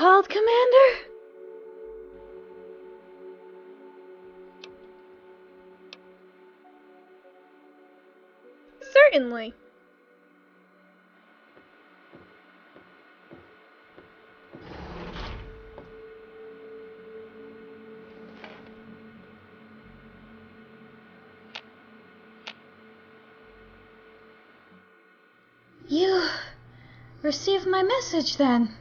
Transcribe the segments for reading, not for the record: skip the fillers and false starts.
called, Commander? Certainly. You received my message, then?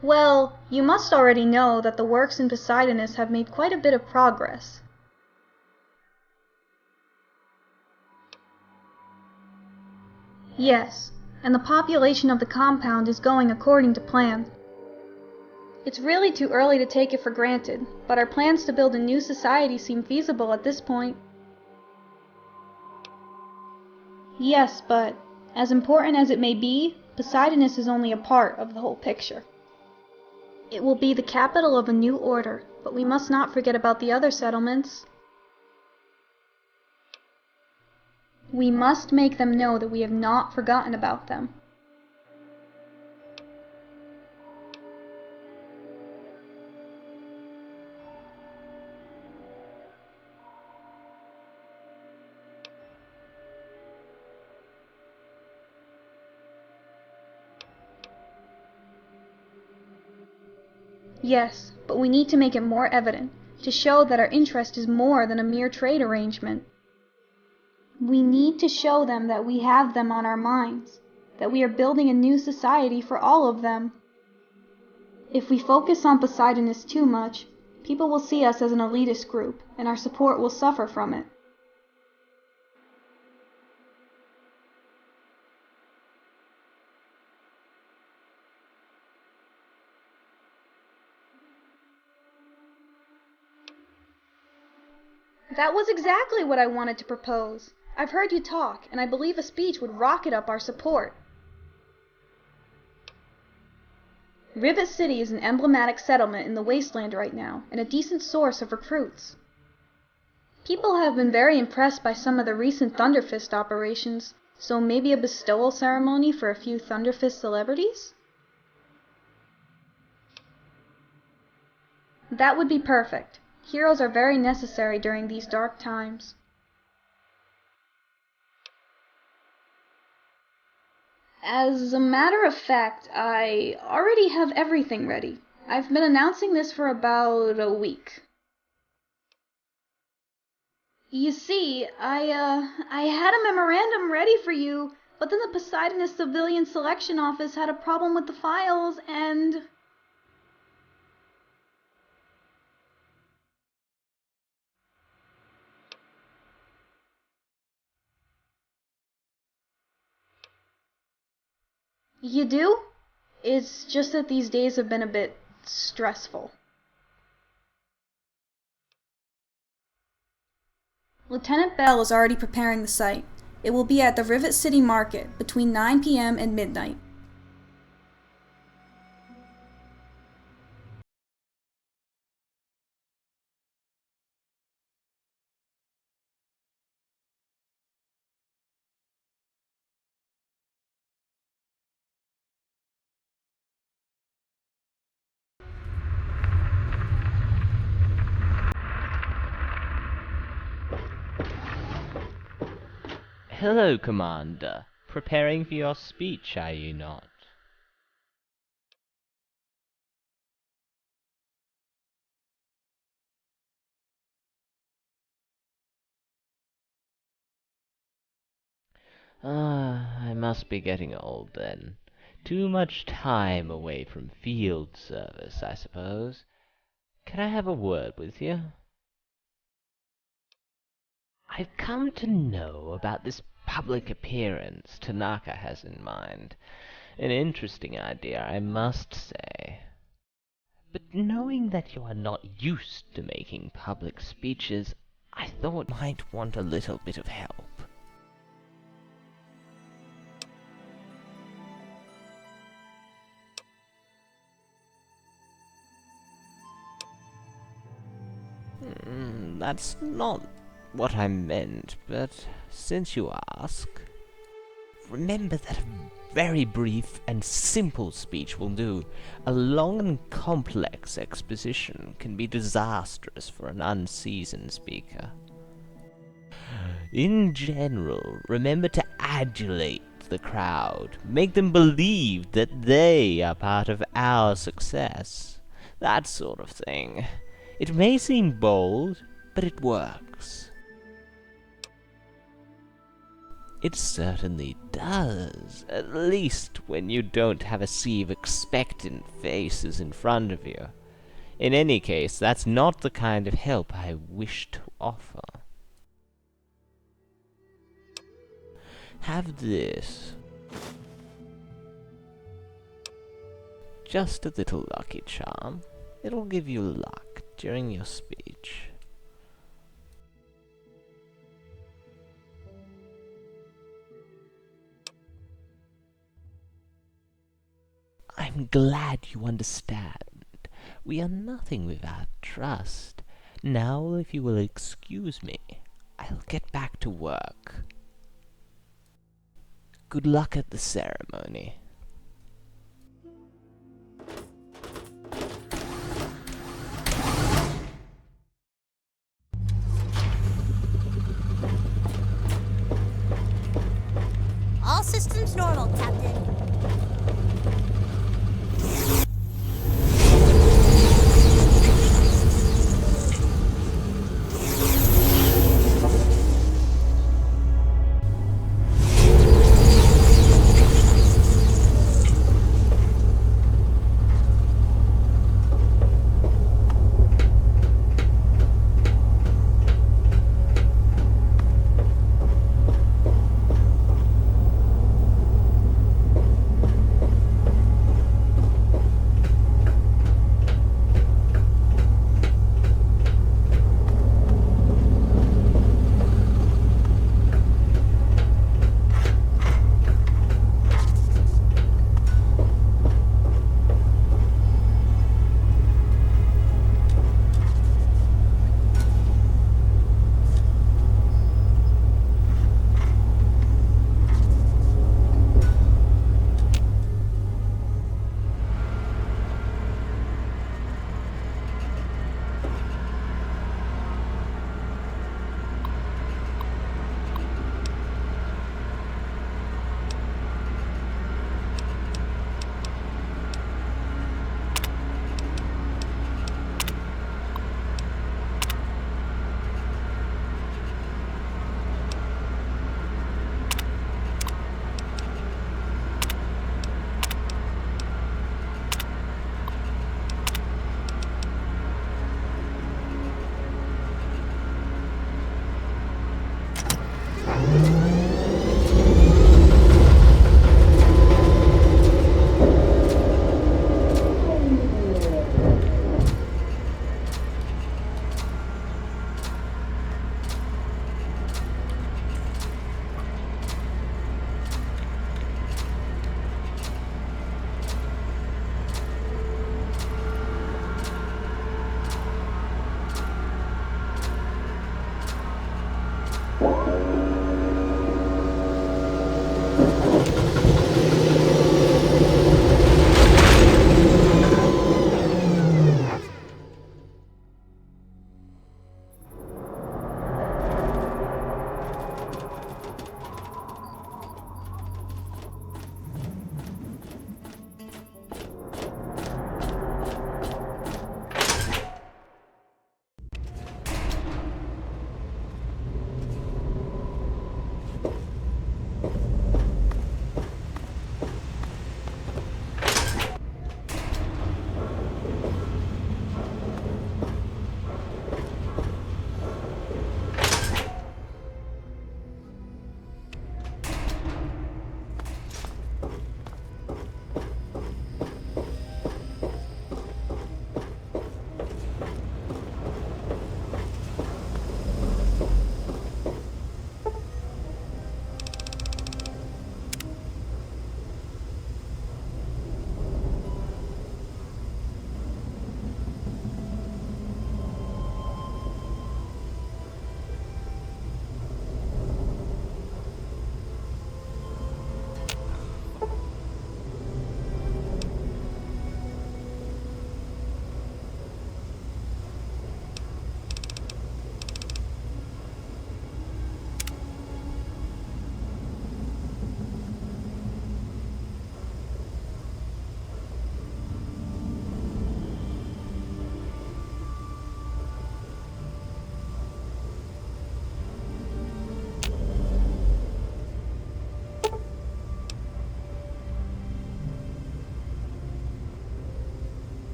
Well, you must already know that the works in Poseidonus have made quite a bit of progress. Yes, and the population of the compound is going according to plan. It's really too early to take it for granted, but our plans to build a new society seem feasible at this point. Yes, but as important as it may be, Poseidonus is only a part of the whole picture. It will be the capital of a new order, but we must not forget about the other settlements. We must make them know that we have not forgotten about them. Yes, but we need to make it more evident, to show that our interest is more than a mere trade arrangement. We need to show them that we have them on our minds, that we are building a new society for all of them. If we focus on Poseidonus too much, people will see us as an elitist group, and our support will suffer from it. That was exactly what I wanted to propose. I've heard you talk, and I believe a speech would rocket up our support. Rivet City is an emblematic settlement in the wasteland right now, and a decent source of recruits. People have been very impressed by some of the recent Thunderfist operations, so maybe a bestowal ceremony for a few Thunderfist celebrities? That would be perfect. Heroes are very necessary during these dark times. As a matter of fact, I already have everything ready. I've been announcing this for about a week. You see, I had a memorandum ready for you, but then the Poseidonus Civilian Selection Office had a problem with the files, and... You do? It's just that these days have been a bit stressful. Lieutenant Bell is already preparing the site. It will be at the Rivet City Market between 9 p.m. and midnight. Hello, Commander. Preparing for your speech, are you not? I must be getting old then. Too much time away from field service, I suppose. Can I have a word with you? I've come to know about this public appearance Tanaka has in mind. An interesting idea, I must say. But knowing that you are not used to making public speeches, I thought you might want a little bit of help. That's not what I meant, but since you ask, remember that a very brief and simple speech will do. A long and complex exposition can be disastrous for an unseasoned speaker. In general, remember to adulate the crowd. Make them believe that they are part of our success. That sort of thing. It may seem bold, but it works. It certainly does, at least when you don't have a sea of expectant faces in front of you. In any case, that's not the kind of help I wish to offer. Have this. Just a little lucky charm. It'll give you luck during your speech. I'm glad you understand. We are nothing without trust. Now, if you will excuse me, I'll get back to work. Good luck at the ceremony. All systems normal, Captain.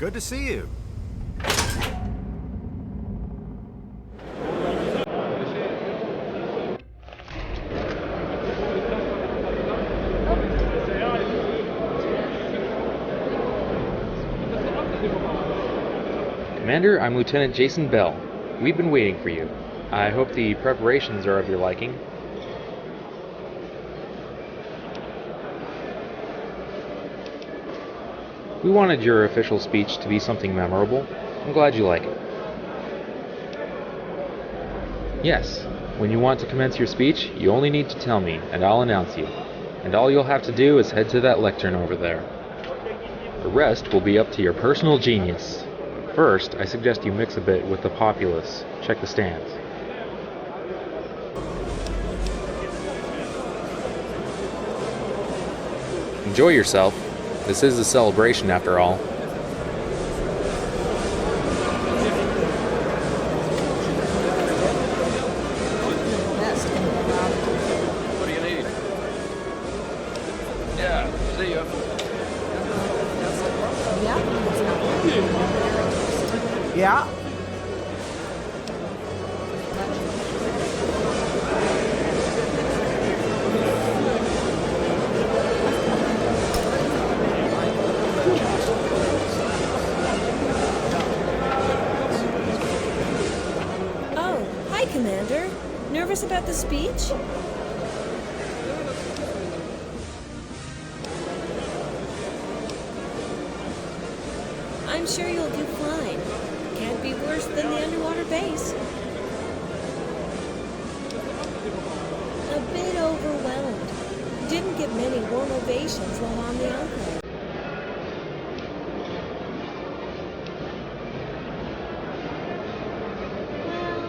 Good to see you. Commander, I'm Lieutenant Jason Bell. We've been waiting for you. I hope the preparations are of your liking. We wanted your official speech to be something memorable. I'm glad you like it. Yes, when you want to commence your speech, you only need to tell me, and I'll announce you. And all you'll have to do is head to that lectern over there. The rest will be up to your personal genius. First, I suggest you mix a bit with the populace. Check the stands. Enjoy yourself. This is a celebration after all. What do you need? Yeah, see ya. Yeah? Oh, hi, Commander. Nervous about the speech? I'm sure you'll do fine. Can't be worse than the underwater base. A bit overwhelmed. Didn't get many warm ovations while on the Enclave. Well,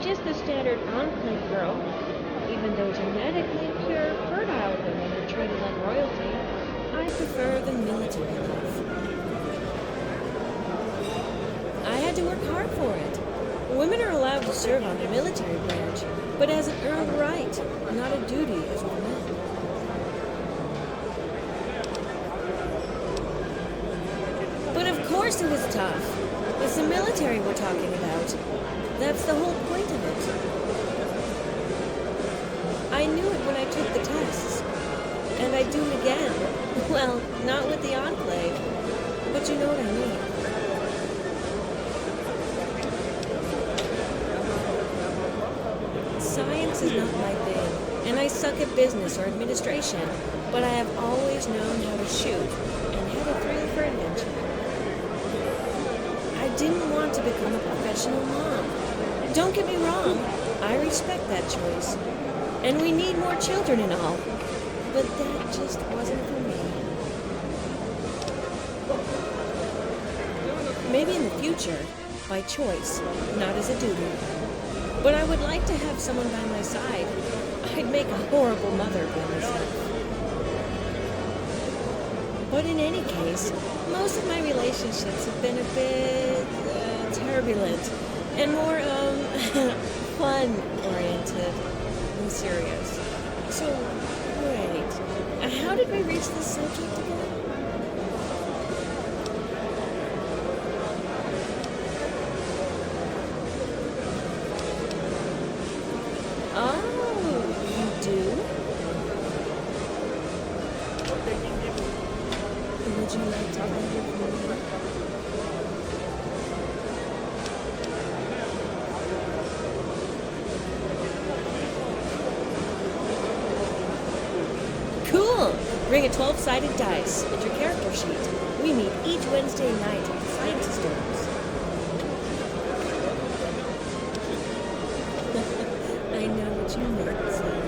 just the standard Enclave girl. Even though genetically pure, fertile women are treated like royalty, I prefer the military life. I had to work hard for it. Women are allowed to serve on the military branch, but as an earned right, not a duty as with men. But of course it was tough. It's the military we're talking about. That's the whole point of it. I knew it when I took the tests. And I'd do it again. Well, not with the Enclave, but you know what I mean. Science is not my thing, and I suck at business or administration, but I have always known how to shoot and had a thrill for adventure. I didn't want to become a professional mom. Don't get me wrong, I respect that choice. And we need more children and all, but that just wasn't for me. Maybe in the future, by choice, not as a duty. But I would like to have someone by my side. I'd make a horrible mother by myself. But in any case, most of my relationships have been a bit turbulent and more fun-oriented than serious. So, wait, how did we reach this subject again? Would you like to have your food? Cool! Bring a 12-sided dice and your character sheet. We meet each Wednesday night at the Scientist Dorms. I know what you meant, Sam.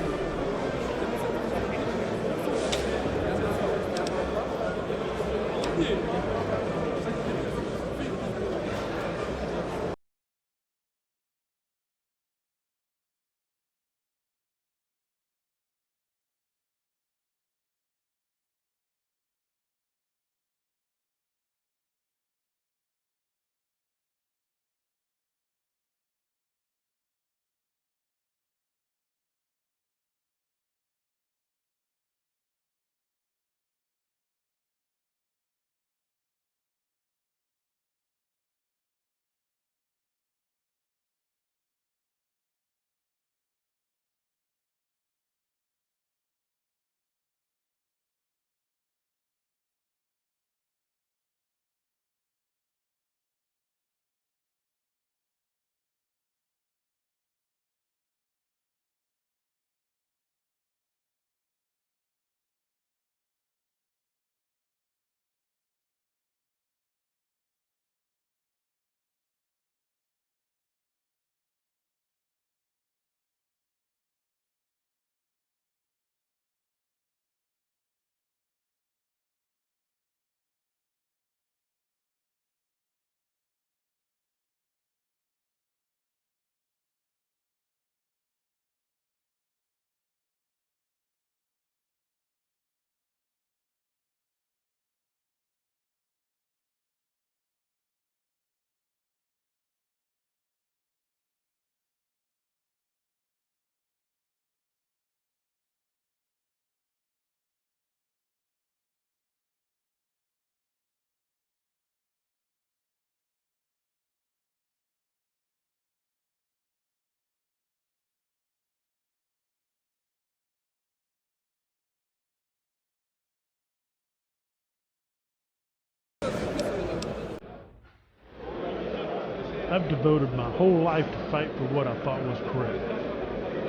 I've devoted my whole life to fight for what I thought was correct.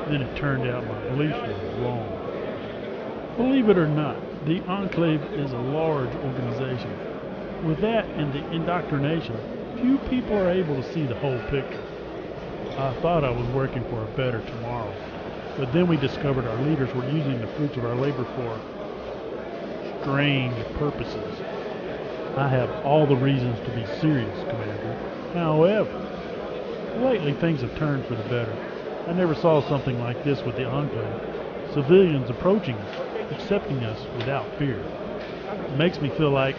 Then it turned out my beliefs were wrong. Believe it or not, the Enclave is a large organization. With that and the indoctrination, few people are able to see the whole picture. I thought I was working for a better tomorrow, but then we discovered our leaders were using the fruits of our labor for strange purposes. I have all the reasons to be serious, Commander. However, lately things have turned for the better. I never saw something like this with the Enclave. Civilians approaching us, accepting us without fear. It makes me feel like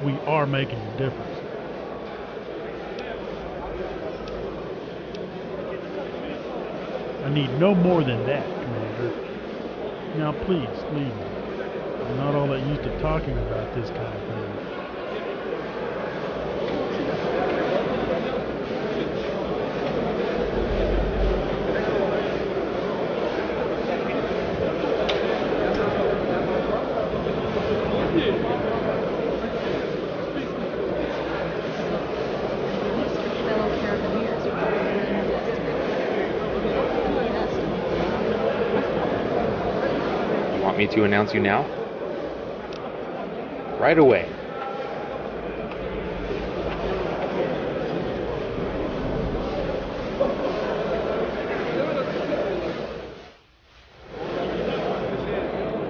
we are making a difference. I need no more than that, Commander. Now please, leave me. I'm not all that used to talking about this kind of thing. Me to announce you now? Right away.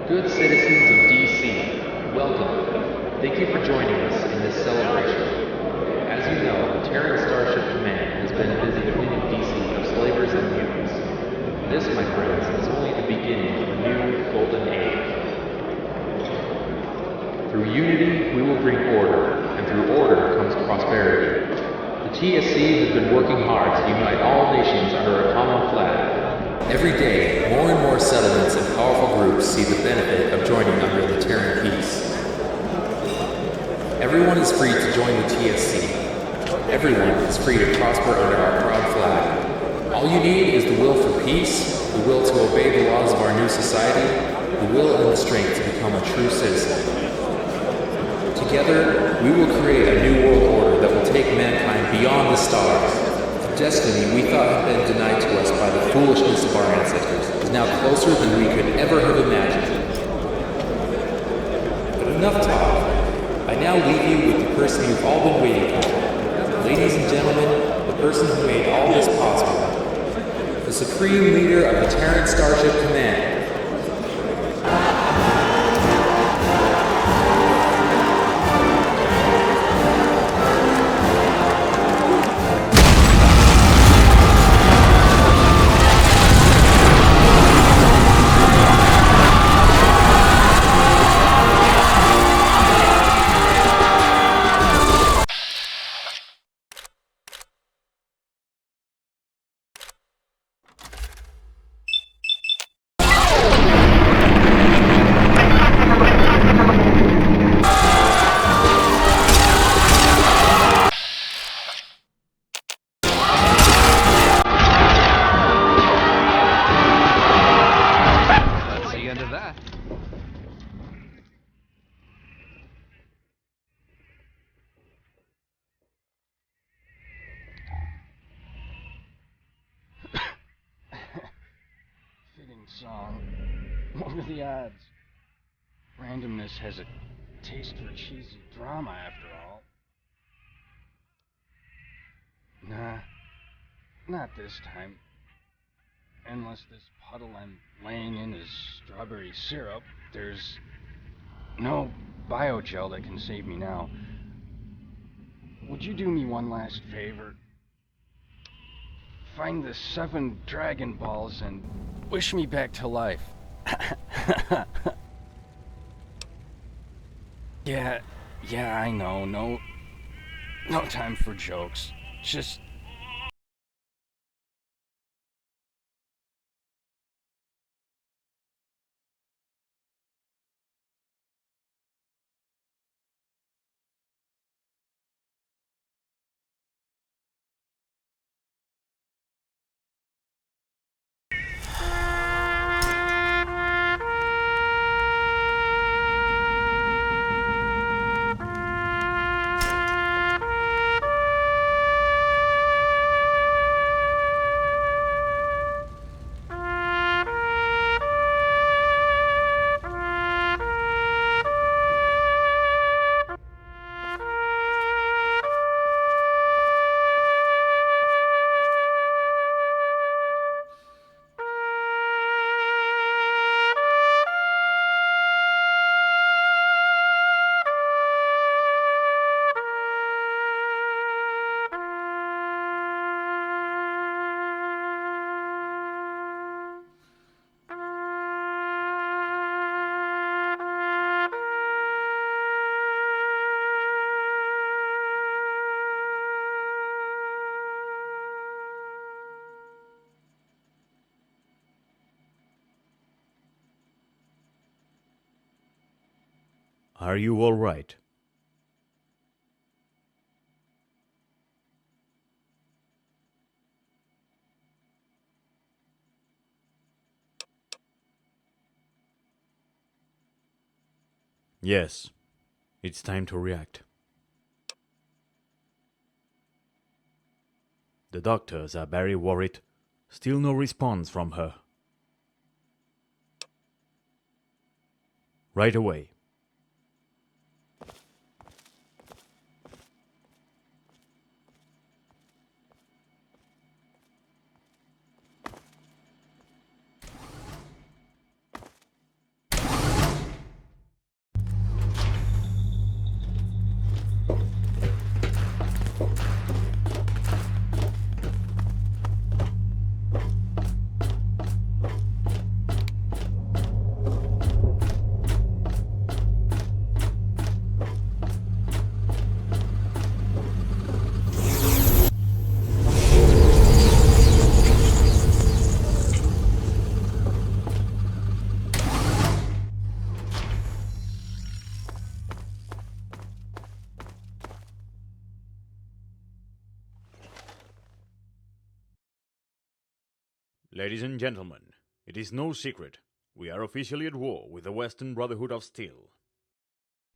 Good citizens of DC, welcome. Thank you for joining us in this celebration. As you know, the Terran Starship Command has been busy cleaning DC of slavers and mutants. This, my friends, is only the beginning of a new golden age. Through unity, we will bring order, and through order comes prosperity. The TSC has been working hard to unite all nations under a common flag. Every day, more and more settlements and powerful groups see the benefit of joining under the Terran peace. Everyone is free to join the TSC. Everyone is free to prosper under our proud flag. All you need is the will for peace, the will to obey the laws of our new society, the will and the strength to become a true citizen. Together, we will create a new world order that will take mankind beyond the stars. The destiny we thought had been denied to us by the foolishness of our ancestors is now closer than we could ever have imagined. But enough talk. I now leave you with the person you've all been waiting for. Ladies and gentlemen, the person who made all this possible. The Supreme Leader of the Terran Starship Command. Song. What are the odds? Randomness has a taste for cheesy drama, after all. Nah, not this time. Unless this puddle I'm laying in is strawberry syrup, there's no biogel that can save me now. Would you do me one last favor? Find the 7 Dragon Balls and wish me back to life. Yeah, I know. No time for jokes. Just Are you all right? Yes, it's time to react. The doctors are very worried. Still no response from her. Right away. Ladies and gentlemen, it is no secret. We are officially at war with the Western Brotherhood of Steel.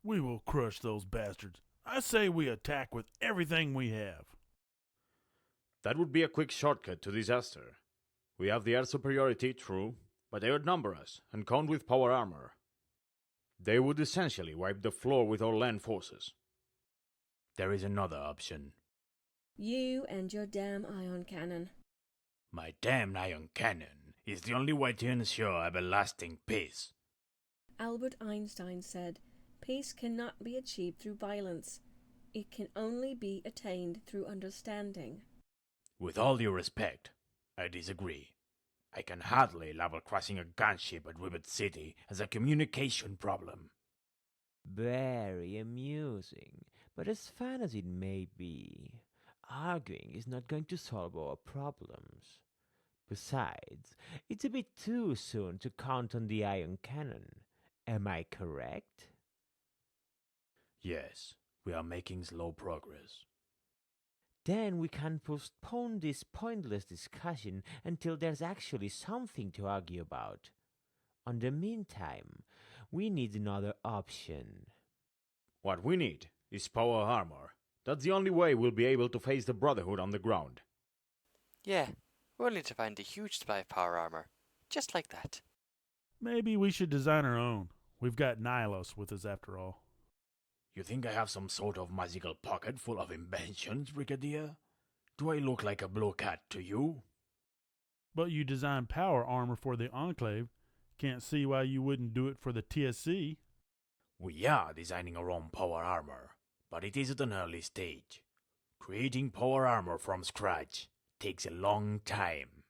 We will crush those bastards. I say we attack with everything we have. That would be a quick shortcut to disaster. We have the air superiority, true, but they outnumber us and count with power armor. They would essentially wipe the floor with our land forces. There is another option. You and your damn ion cannon. My damn ion cannon is the only way to ensure everlasting peace. Albert Einstein said, "Peace cannot be achieved through violence. It can only be attained through understanding." With all due respect, I disagree. I can hardly label crashing a gunship at Rivet City as a communication problem. Very amusing, but as fun as it may be, arguing is not going to solve our problems. Besides, it's a bit too soon to count on the ion cannon. Am I correct? Yes, we are making slow progress. Then we can postpone this pointless discussion until there's actually something to argue about. In the meantime, we need another option. What we need is power armor. That's the only way we'll be able to face the Brotherhood on the ground. Yeah, we'll need to find a huge supply of power armor. Just like that. Maybe we should design our own. We've got Nylos with us after all. You think I have some sort of magical pocket full of inventions, Brigadier? Do I look like a blue cat to you? But you designed power armor for the Enclave. Can't see why you wouldn't do it for the TSC. We are designing our own power armor, but it is at an early stage. Creating power armor from scratch takes a long time.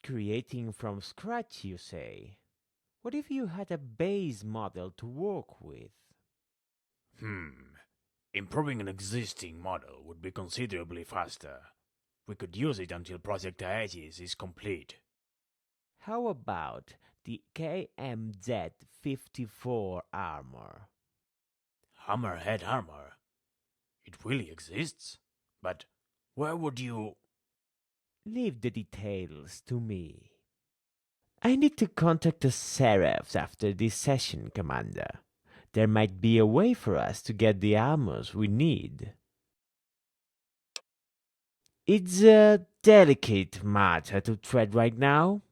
Creating from scratch, you say? What if you had a base model to work with? Improving an existing model would be considerably faster. We could use it until Project Aegis is complete. How about the KMZ-54 armor? Hammerhead armor? It really exists? But where would you... Leave the details to me. I need to contact the Seraphs after this session, Commander. There might be a way for us to get the armors we need. It's a delicate matter to tread right now.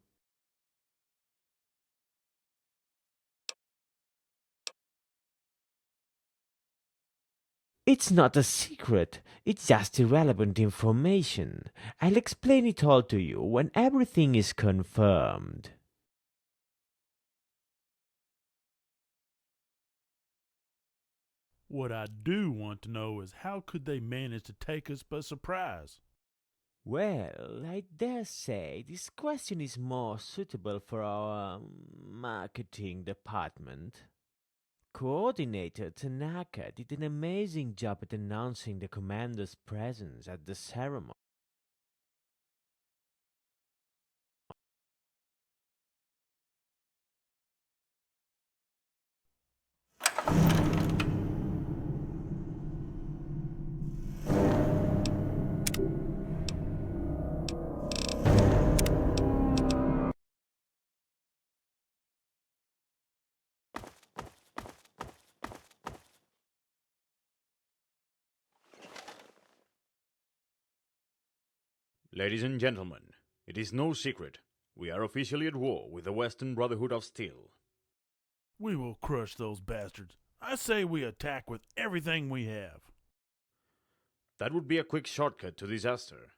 It's not a secret, it's just irrelevant information. I'll explain it all to you when everything is confirmed. What I do want to know is how could they manage to take us by surprise? Well, I dare say this question is more suitable for our marketing department. Coordinator Tanaka did an amazing job at announcing the commander's presence at the ceremony. Ladies and gentlemen, it is no secret. We are officially at war with the Western Brotherhood of Steel. We will crush those bastards. I say we attack with everything we have. That would be a quick shortcut to disaster.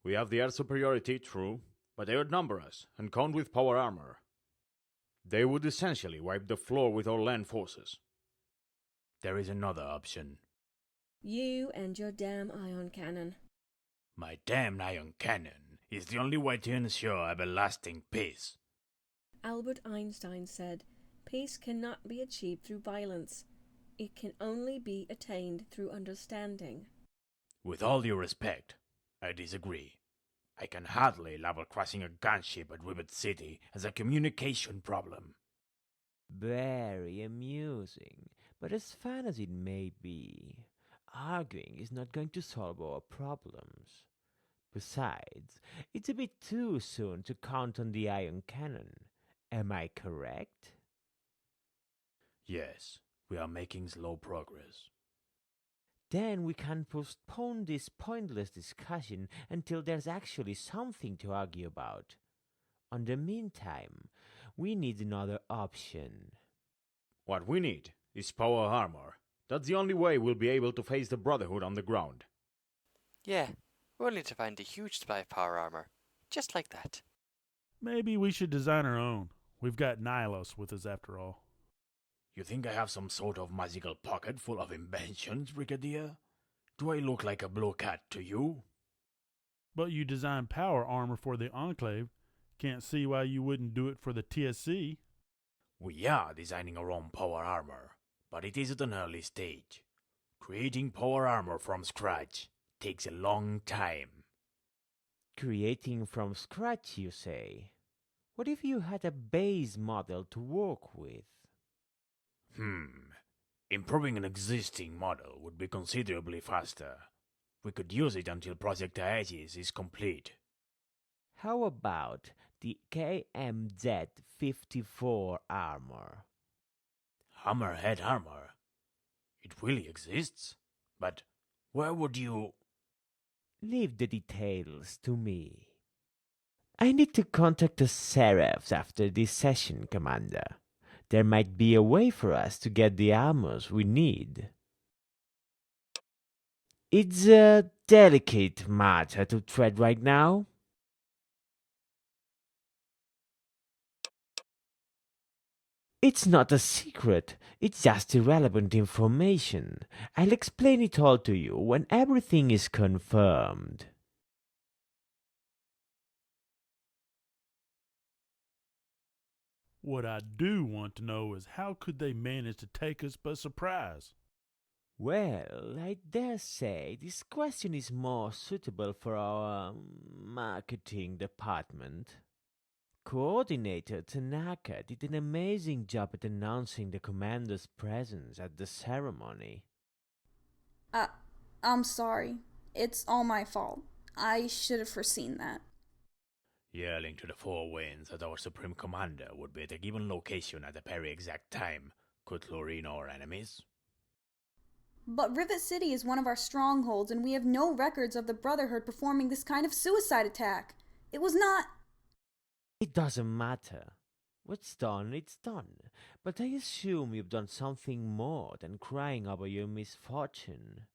We have the air superiority, true, but they outnumber us and count with power armor. They would essentially wipe the floor with our land forces. There is another option. You and your damn ion cannon. My damn ion cannon is the only way to ensure everlasting peace. Albert Einstein said, peace cannot be achieved through violence. It can only be attained through understanding. With all due respect, I disagree. I can hardly label crashing a gunship at Rivet City as a communication problem. Very amusing, but as fun as it may be, arguing is not going to solve our problems. Besides, it's a bit too soon to count on the ion cannon. Am I correct? Yes, we are making slow progress. Then we can postpone this pointless discussion until there's actually something to argue about. In the meantime, we need another option. What we need is power armor. That's the only way we'll be able to face the Brotherhood on the ground. Yeah, we'll need to find a huge supply of power armor. Just like that. Maybe we should design our own. We've got Nylos with us after all. You think I have some sort of magical pocket full of inventions, Brigadier? Do I look like a blue cat to you? But you designed power armor for the Enclave. Can't see why you wouldn't do it for the TSC. We are designing our own power armor, but it is at an early stage. Creating power armor from scratch takes a long time. Creating from scratch, you say? What if you had a base model to work with? Improving an existing model would be considerably faster. We could use it until Project Aegis is complete. How about the KMZ-54 armor? Hammerhead armor? It really exists? But where would you... Leave the details to me. I need to contact the Seraphs after this session, Commander. There might be a way for us to get the armors we need. It's a delicate matter to tread right now. It's not a secret, it's just irrelevant information. I'll explain it all to you when everything is confirmed. What I do want to know is how could they manage to take us by surprise? Well, I dare say this question is more suitable for our marketing department. Coordinator Tanaka did an amazing job at announcing the commander's presence at the ceremony. I'm sorry. It's all my fault. I should have foreseen that. Yelling to the four winds that our Supreme Commander would be at a given location at a very exact time could lure in our enemies. But Rivet City is one of our strongholds, and we have no records of the Brotherhood performing this kind of suicide attack. It was not... It doesn't matter. What's done, it's done. But I assume you've done something more than crying over your misfortune.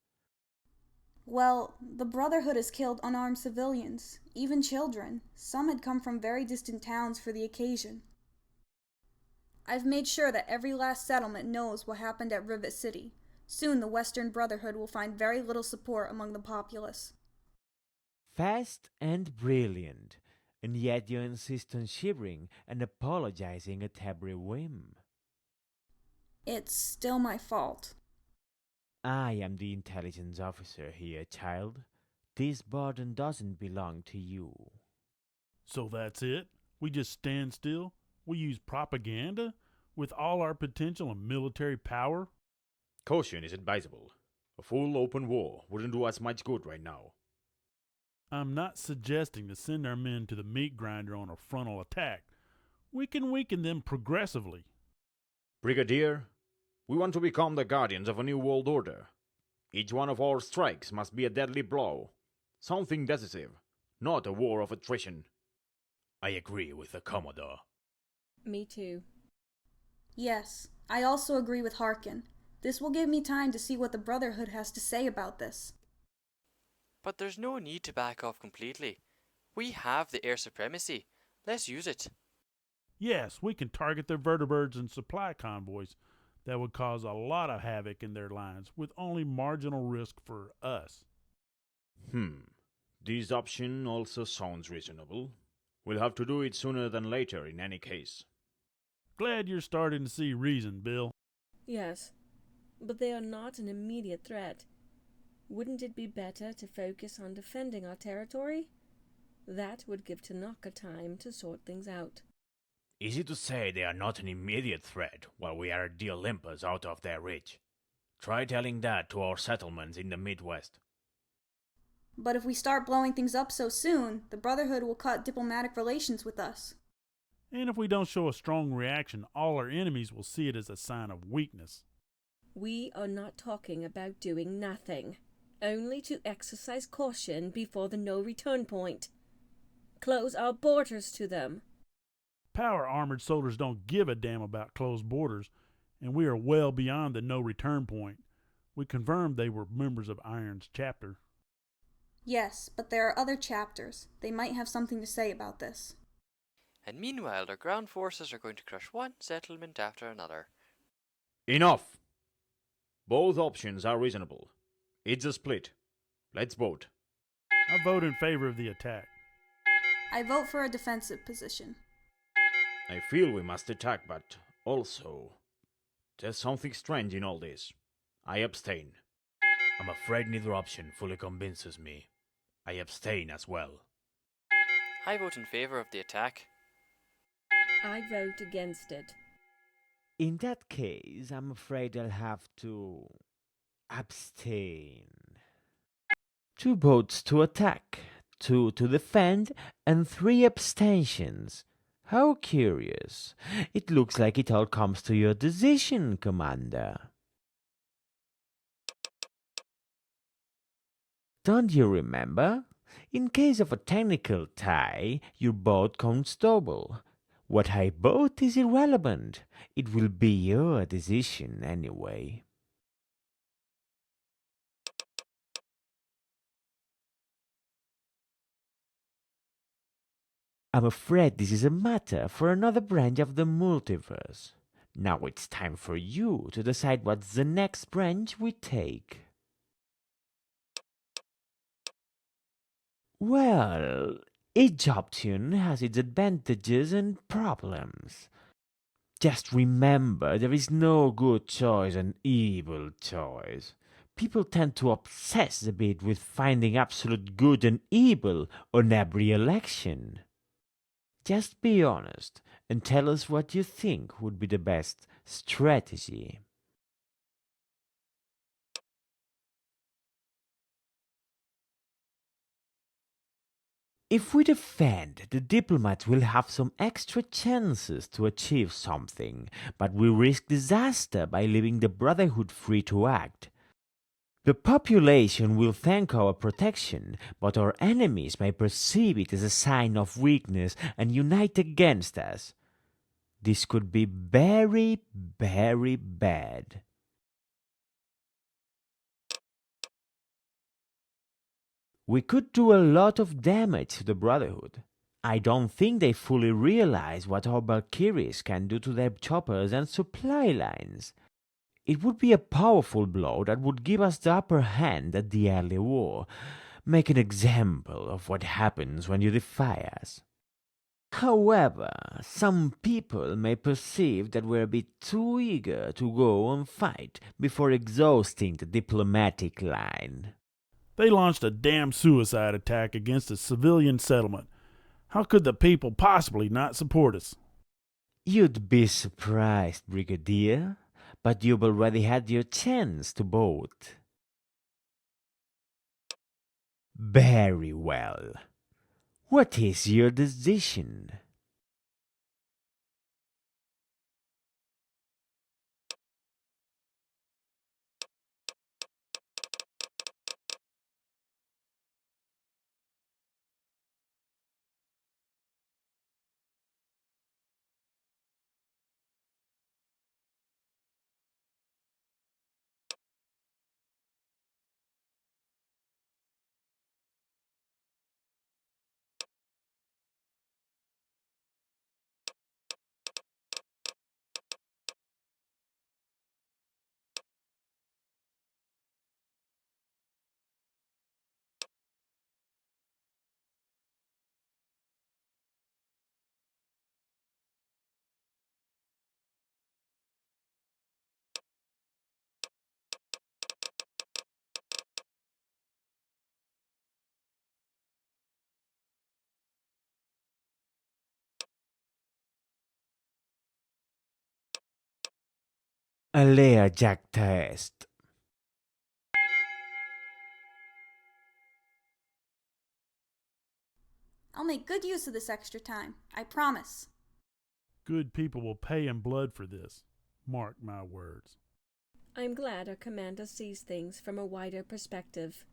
Well, the Brotherhood has killed unarmed civilians, even children. Some had come from very distant towns for the occasion. I've made sure that every last settlement knows what happened at Rivet City. Soon the Western Brotherhood will find very little support among the populace. Fast and brilliant, and yet you insist on shivering and apologizing at every whim. It's still my fault. I am the intelligence officer here, child. This burden doesn't belong to you. So that's it? We just stand still? We use propaganda? With all our potential and military power? Caution is advisable. A full open war wouldn't do us much good right now. I'm not suggesting to send our men to the meat grinder on a frontal attack. We can weaken them progressively. Brigadier, we want to become the guardians of a new world order. Each one of our strikes must be a deadly blow. Something decisive, not a war of attrition. I agree with the Commodore. Me too. Yes, I also agree with Harkin. This will give me time to see what the Brotherhood has to say about this. But there's no need to back off completely. We have the air supremacy. Let's use it. Yes, we can target their vertibirds and supply convoys. That would cause a lot of havoc in their lines, with only marginal risk for us. This option also sounds reasonable. We'll have to do it sooner than later in any case. Glad you're starting to see reason, Bill. Yes, but they are not an immediate threat. Wouldn't it be better to focus on defending our territory? That would give Tanaka time to sort things out. Easy to say they are not an immediate threat while we are the Olympus out of their reach. Try telling that to our settlements in the Midwest. But if we start blowing things up so soon, the Brotherhood will cut diplomatic relations with us. And if we don't show a strong reaction, all our enemies will see it as a sign of weakness. We are not talking about doing nothing, only to exercise caution before the no-return point. Close our borders to them. Power armored soldiers don't give a damn about closed borders, and we are well beyond the no-return point. We confirmed they were members of Iron's chapter. Yes, but there are other chapters. They might have something to say about this. And meanwhile, their ground forces are going to crush one settlement after another. Enough! Both options are reasonable. It's a split. Let's vote. I vote in favor of the attack. I vote for a defensive position. I feel we must attack, but also, there's something strange in all this. I abstain. I'm afraid neither option fully convinces me. I abstain as well. I vote in favor of the attack. I vote against it. In that case, I'm afraid I'll have to abstain. 2 votes to attack, 2 to defend, and 3 abstentions. How curious. It looks like it all comes to your decision, Commander. Don't you remember? In case of a technical tie, your vote counts double. What I vote is irrelevant. It will be your decision anyway. I'm afraid this is a matter for another branch of the multiverse. Now it's time for you to decide what's the next branch we take. Well, each option has its advantages and problems. Just remember, there is no good choice and evil choice. People tend to obsess a bit with finding absolute good and evil on every election. Just be honest and tell us what you think would be the best strategy. If we defend, the diplomats will have some extra chances to achieve something, but we risk disaster by leaving the Brotherhood free to act. The population will thank our protection, but our enemies may perceive it as a sign of weakness and unite against us. This could be very, very bad. We could do a lot of damage to the Brotherhood. I don't think they fully realize what our Valkyries can do to their choppers and supply lines. It would be a powerful blow that would give us the upper hand at the early war, make an example of what happens when you defy us. However, some people may perceive that we're a bit too eager to go and fight before exhausting the diplomatic line. They launched a damn suicide attack against a civilian settlement. How could the people possibly not support us? You'd be surprised, Brigadier, but you've already had your chance to vote. Very well. What is your decision? Alea jacta est. I'll make good use of this extra time, I promise. Good people will pay in blood for this. Mark my words. I'm glad our commander sees things from a wider perspective.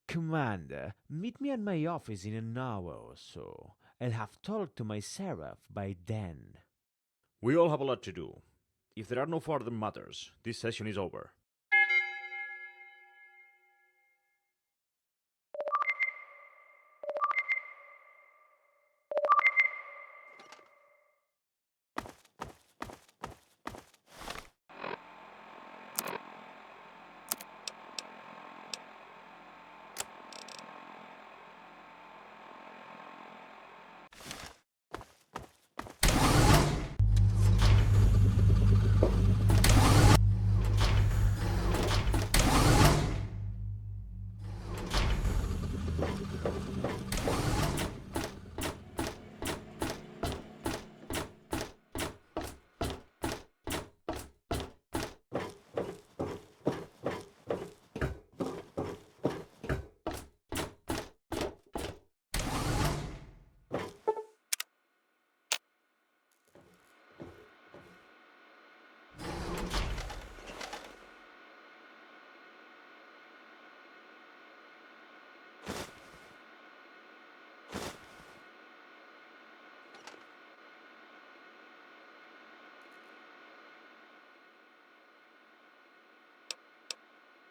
Commander, meet me at my office in an hour or so. I'll have talked to my seraph by then. We all have a lot to do. If there are no further matters, this session is over.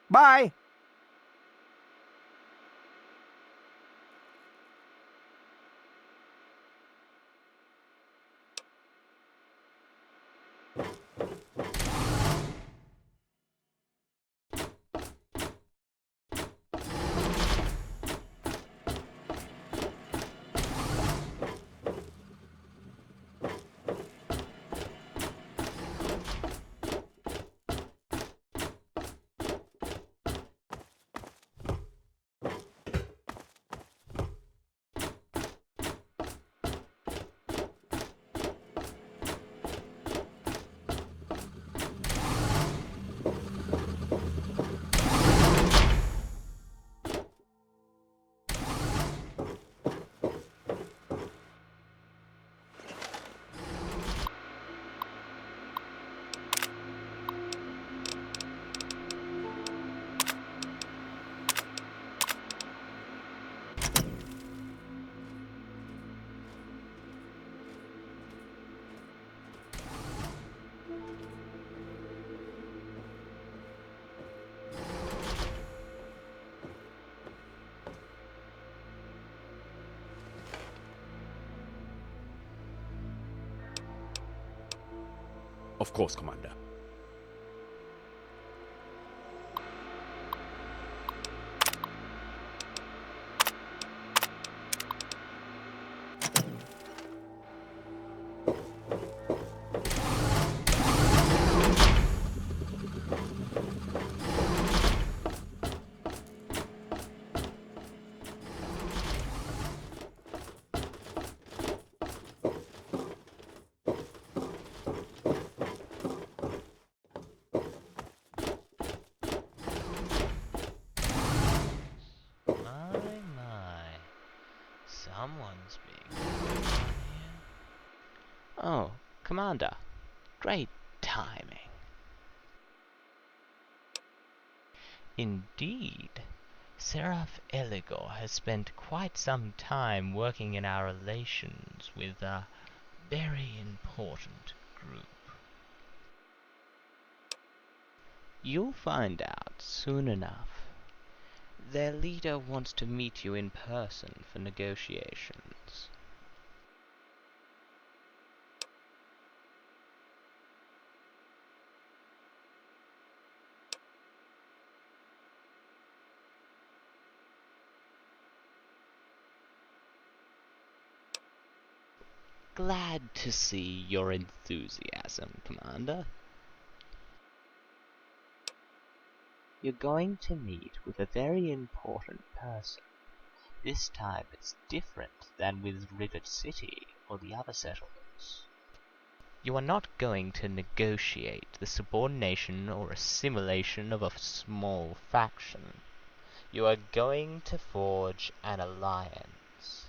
Bye! Of course, Commander. Someone's being here. Oh, Commander. Great timing. Indeed. Seraph Eligor has spent quite some time working in our relations with a very important group. You'll find out soon enough. Their leader wants to meet you in person for negotiations. Glad to see your enthusiasm, Commander. You're going to meet with a very important person. This time it's different than with Rivet City or the other settlements. You are not going to negotiate the subordination or assimilation of a small faction. You are going to forge an alliance.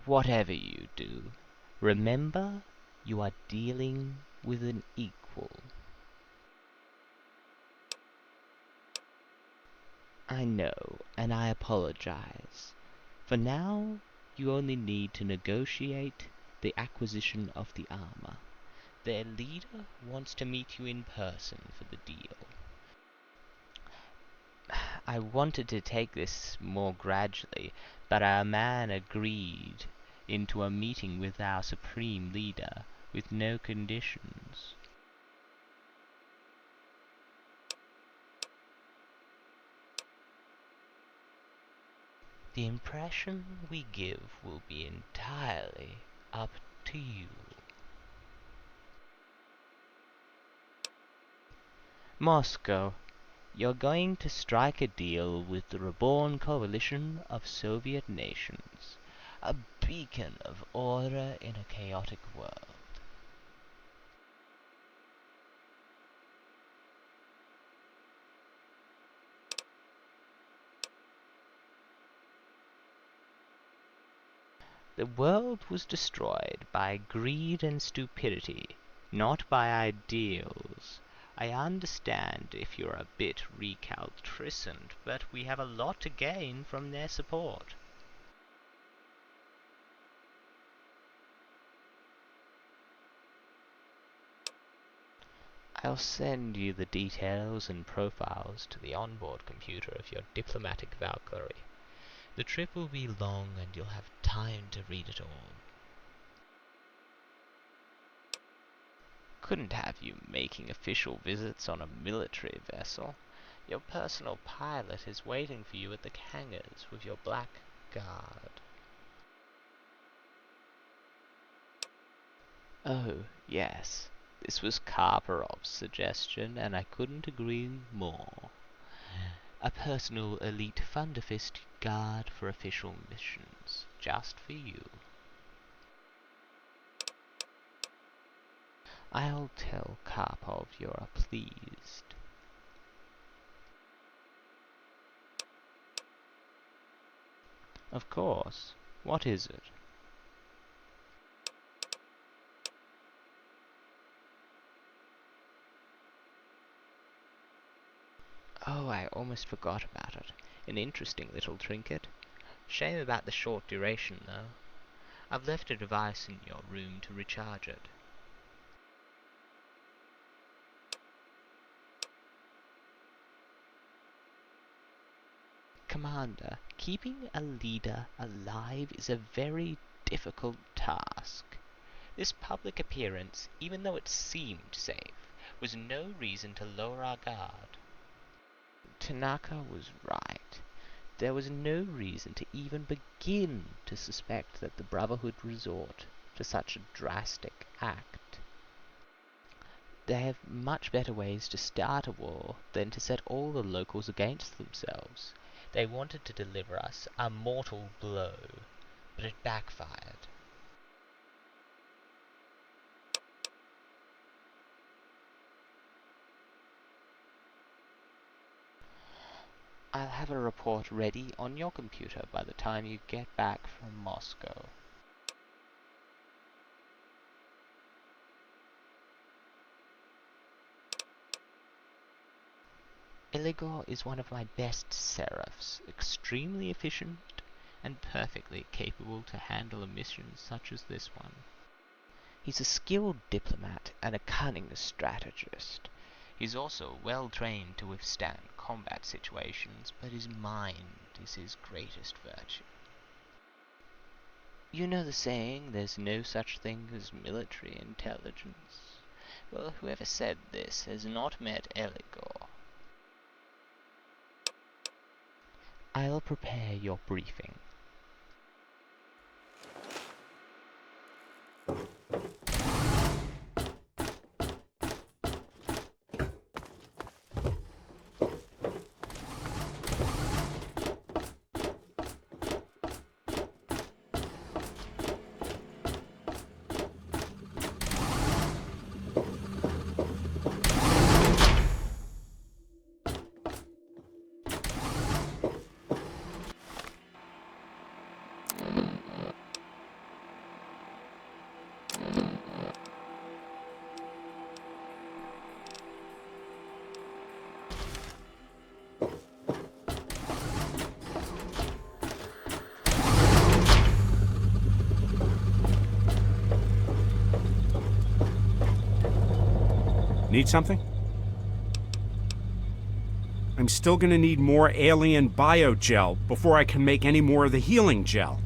Whatever you do, remember you are dealing with an equal. I know, and I apologize. For now, you only need to negotiate the acquisition of the armor. Their leader wants to meet you in person for the deal. I wanted to take this more gradually, but our man agreed into a meeting with our supreme leader with no conditions. The impression we give will be entirely up to you. Moscow, you're going to strike a deal with the reborn coalition of Soviet nations, a beacon of order in a chaotic world. The world was destroyed by greed and stupidity, not by ideals. I understand if you're a bit recalcitrant, but we have a lot to gain from their support. I'll send you the details and profiles to the onboard computer of your diplomatic Valkyrie. The trip will be long and you'll have time to read it all. Couldn't have you making official visits on a military vessel. Your personal pilot is waiting for you at the hangars with your black guard. Oh, yes. This was Karparov's suggestion, and I couldn't agree more. A personal elite Thunderfist guard for official missions, just for you. I'll tell Karpov you're pleased. Of course. What is it? Oh, I almost forgot about it. An interesting little trinket. Shame about the short duration, though. I've left a device in your room to recharge it. Commander, keeping a leader alive is a very difficult task. This public appearance, even though it seemed safe, was no reason to lower our guard. Tanaka was right. There was no reason to even begin to suspect that the Brotherhood resort to such a drastic act. They have much better ways to start a war than to set all the locals against themselves. They wanted to deliver us a mortal blow, but it backfired. I'll have a report ready on your computer by the time you get back from Moscow. Eligor is one of my best seraphs, extremely efficient and perfectly capable to handle a mission such as this one. He's a skilled diplomat and a cunning strategist. He's also well trained to withstand combat situations, but his mind is his greatest virtue. You know the saying, there's no such thing as military intelligence. Well, whoever said this has not met Eligor. I'll prepare your briefing. Need something? I'm still gonna need more alien biogel before I can make any more of the healing gel.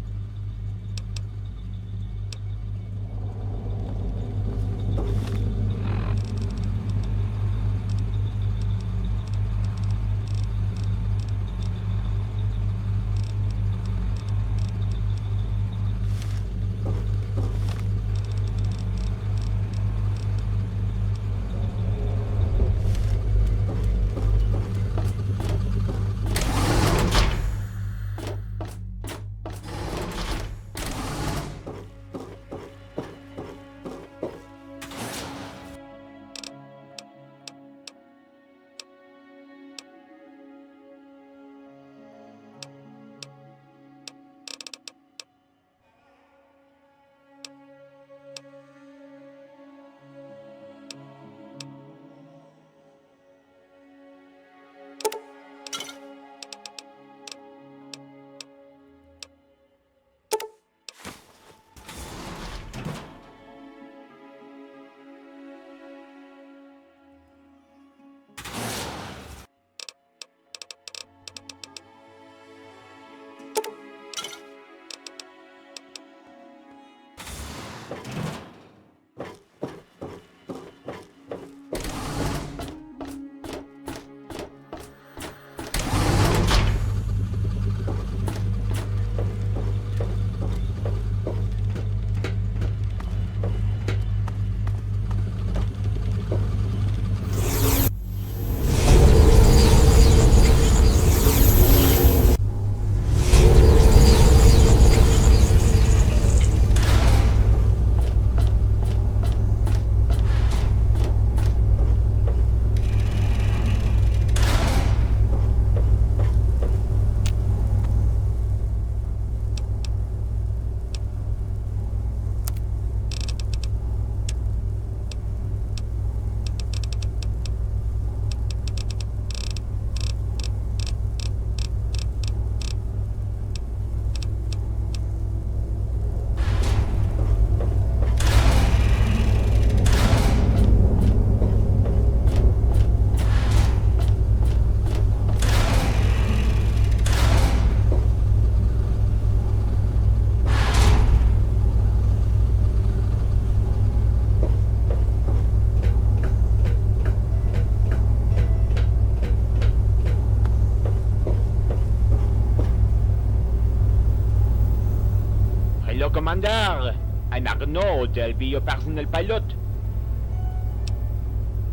Hello, Commander. I'm Arnold. I'll be your personal pilot.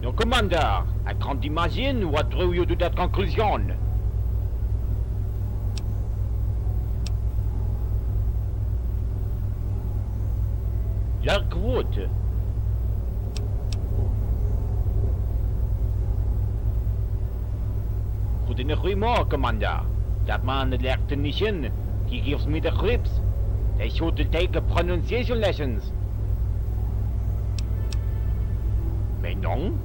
No, Commander, I can't imagine what drew you to that conclusion. Like what? Couldn't agree more, Commander. That man, the technician, he gives me the creeps. They should take pronunciation lessons. Mais non.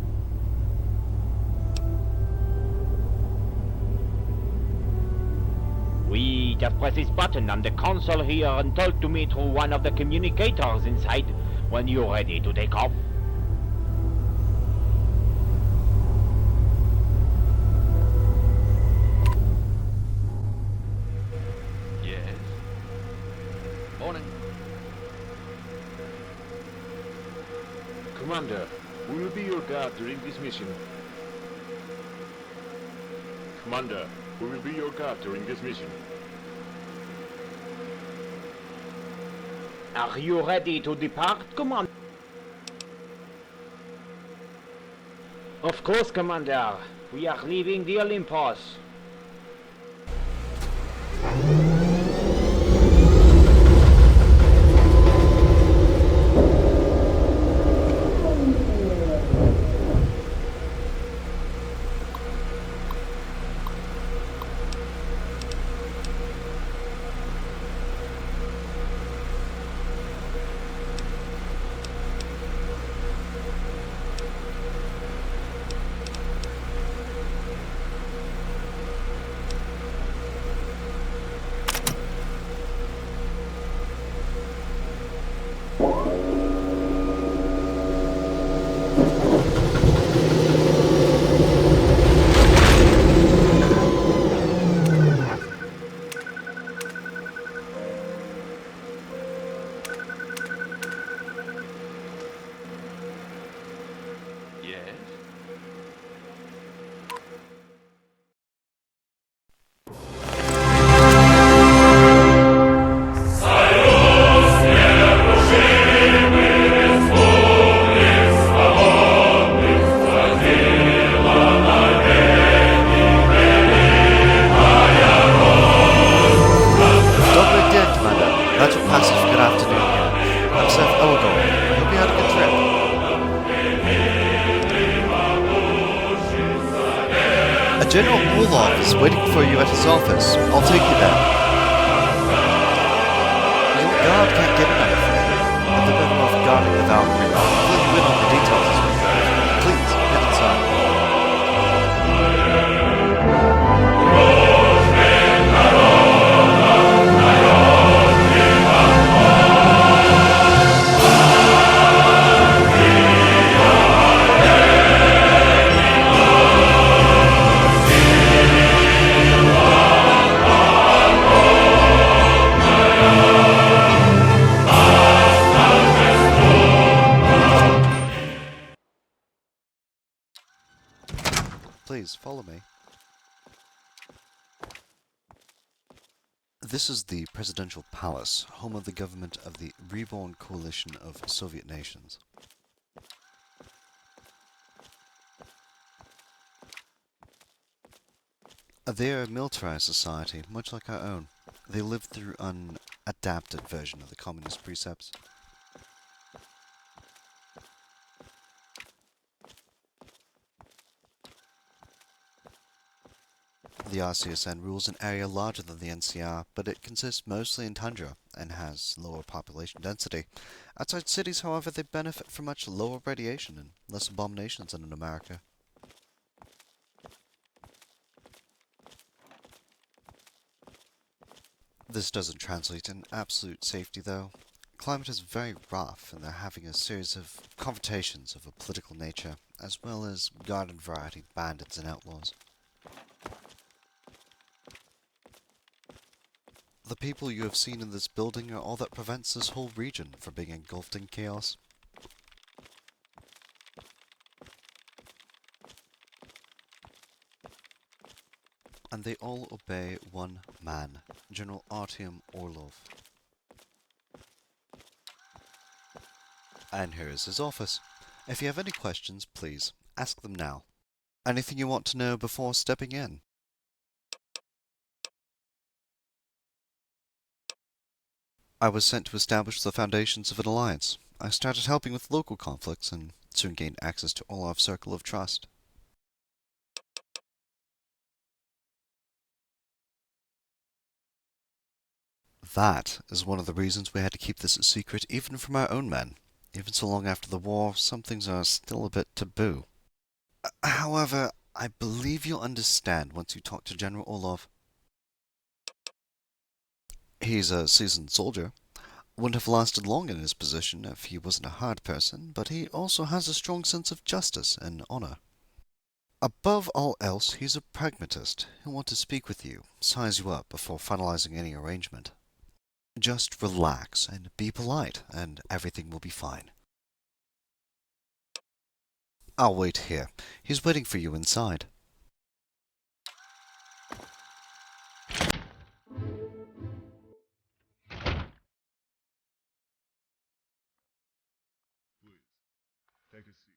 We just press this button on the console here and talk to me through one of the communicators inside when you're ready to take off. Yes. Morning. Commander, we will be your guard during this mission. Commander, we will be your guard during this mission. Are you ready to depart, Commander? Of course, Commander. We are leaving the Olympus. General Orlov is waiting for you at his office. I'll take you there. Your guard can't get in on it. They're better off guarding the Valkyrie. I'll fill you in on the details as we go. Please, head inside. Please, follow me. This is the Presidential Palace, home of the government of the reborn coalition of Soviet nations. They are a militarized society, much like our own. They live through an adapted version of the communist precepts. The RCSN rules an area larger than the NCR, but it consists mostly in tundra and has lower population density. Outside cities, however, they benefit from much lower radiation and less abominations than in America. This doesn't translate in absolute safety, though. Climate is very rough, and they're having a series of confrontations of a political nature, as well as garden variety bandits and outlaws. The people you have seen in this building are all that prevents this whole region from being engulfed in chaos. And they all obey one man, General Orlov. And here is his office. If you have any questions, please ask them now. Anything you want to know before stepping in? I was sent to establish the foundations of an alliance. I started helping with local conflicts and soon gained access to Orlov's circle of trust. That is one of the reasons we had to keep this a secret even from our own men. Even so long after the war, some things are still a bit taboo. However, I believe you'll understand once you talk to General Orlov. He's a seasoned soldier. Wouldn't have lasted long in his position if he wasn't a hard person, but he also has a strong sense of justice and honor. Above all else, he's a pragmatist. He'll want to speak with you, size you up before finalizing any arrangement. Just relax and be polite, and everything will be fine. I'll wait here. He's waiting for you inside. Please, take a seat.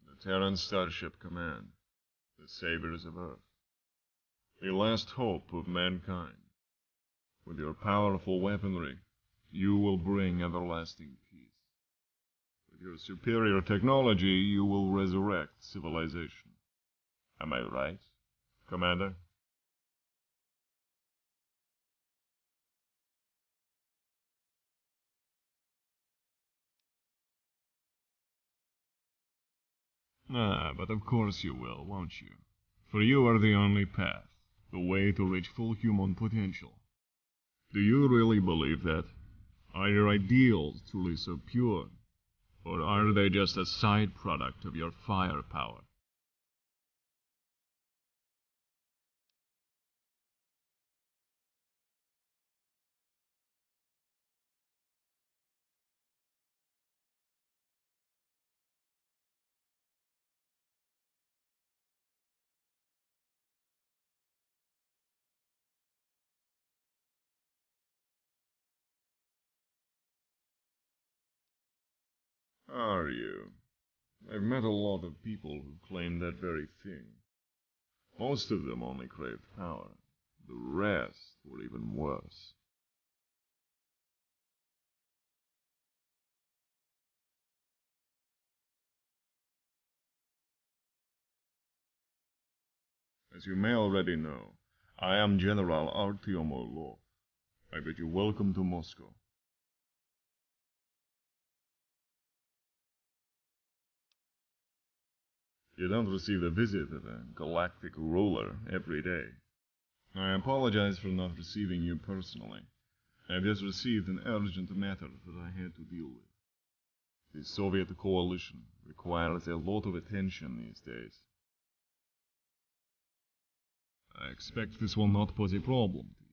The Terran Starship Command, the saviors of Earth, the last hope of mankind. With your powerful weaponry, you will bring everlasting peace. With your superior technology, you will resurrect civilization. Am I right, Commander? Ah, but of course you will, won't you? For you are the only path, the way to reach full human potential. Do you really believe that? Are your ideals truly so pure? Or are they just a side product of your firepower? Are you? I've met a lot of people who claim that very thing. Most of them only craved power. The rest were even worse. As you may already know, I am General Orlov. I bid you welcome to Moscow. You don't receive the visit of a galactic ruler every day. I apologize for not receiving you personally. I've just received an urgent matter that I had to deal with. The Soviet coalition requires a lot of attention these days. I expect this will not pose a problem to you.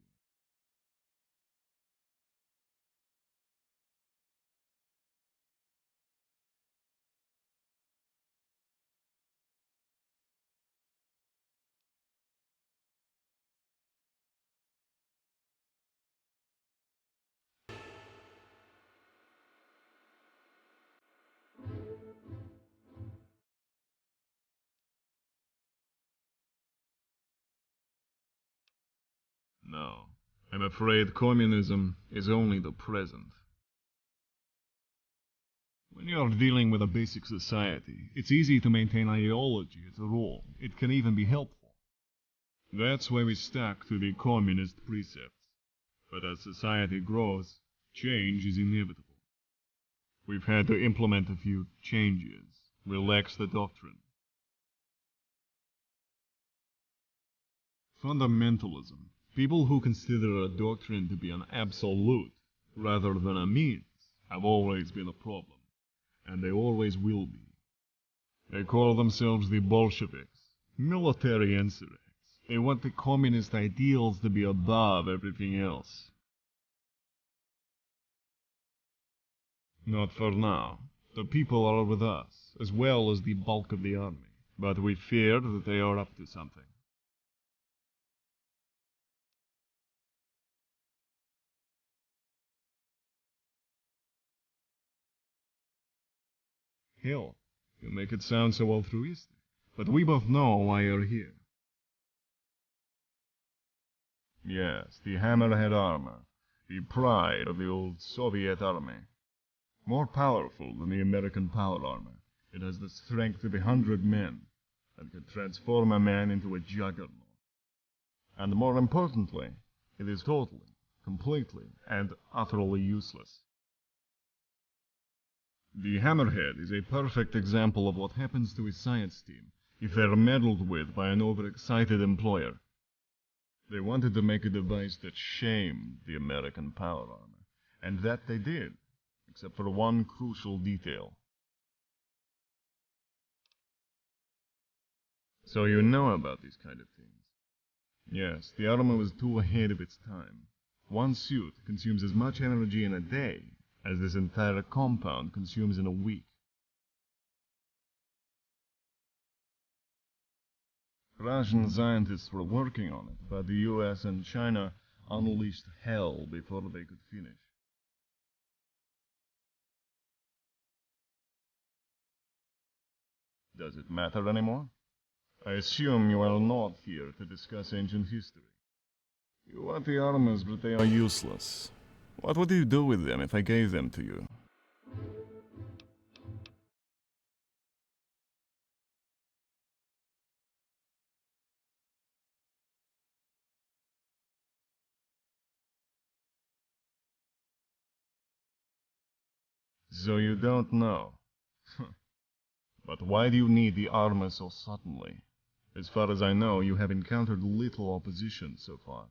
No, I'm afraid communism is only the present. When you are dealing with a basic society, it's easy to maintain ideology as a rule. It can even be helpful. That's why we stuck to the communist precepts. But as society grows, change is inevitable. We've had to implement a few changes, relax the doctrine. Fundamentalism. People who consider a doctrine to be an absolute rather than a means have always been a problem, and they always will be. They call themselves the Bolsheviks, military insurrects. They want the communist ideals to be above everything else. Not for now. The people are with us, as well as the bulk of the army, but we fear that they are up to something. Hell, you make it sound so altruistic, but we both know why you're here. Yes, the Hammerhead armor, the pride of the old Soviet army. More powerful than the American power armor, it has the strength of 100 men, and can transform a man into a juggernaut. And more importantly, it is totally, completely, and utterly useless. The Hammerhead is a perfect example of what happens to a science team if they're meddled with by an overexcited employer. They wanted to make a device that shamed the American power armor, and that they did, except for one crucial detail. So you know about these kind of things. Yes, the armor was too ahead of its time. One suit consumes as much energy in a day as this entire compound consumes in a week. Russian scientists were working on it, but the U.S. and China unleashed hell before they could finish. Does it matter anymore? I assume you are not here to discuss ancient history. You want the armors, but they are useless. What would you do with them if I gave them to you? So you don't know. But why do you need the armor so suddenly? As far as I know, you have encountered little opposition so far.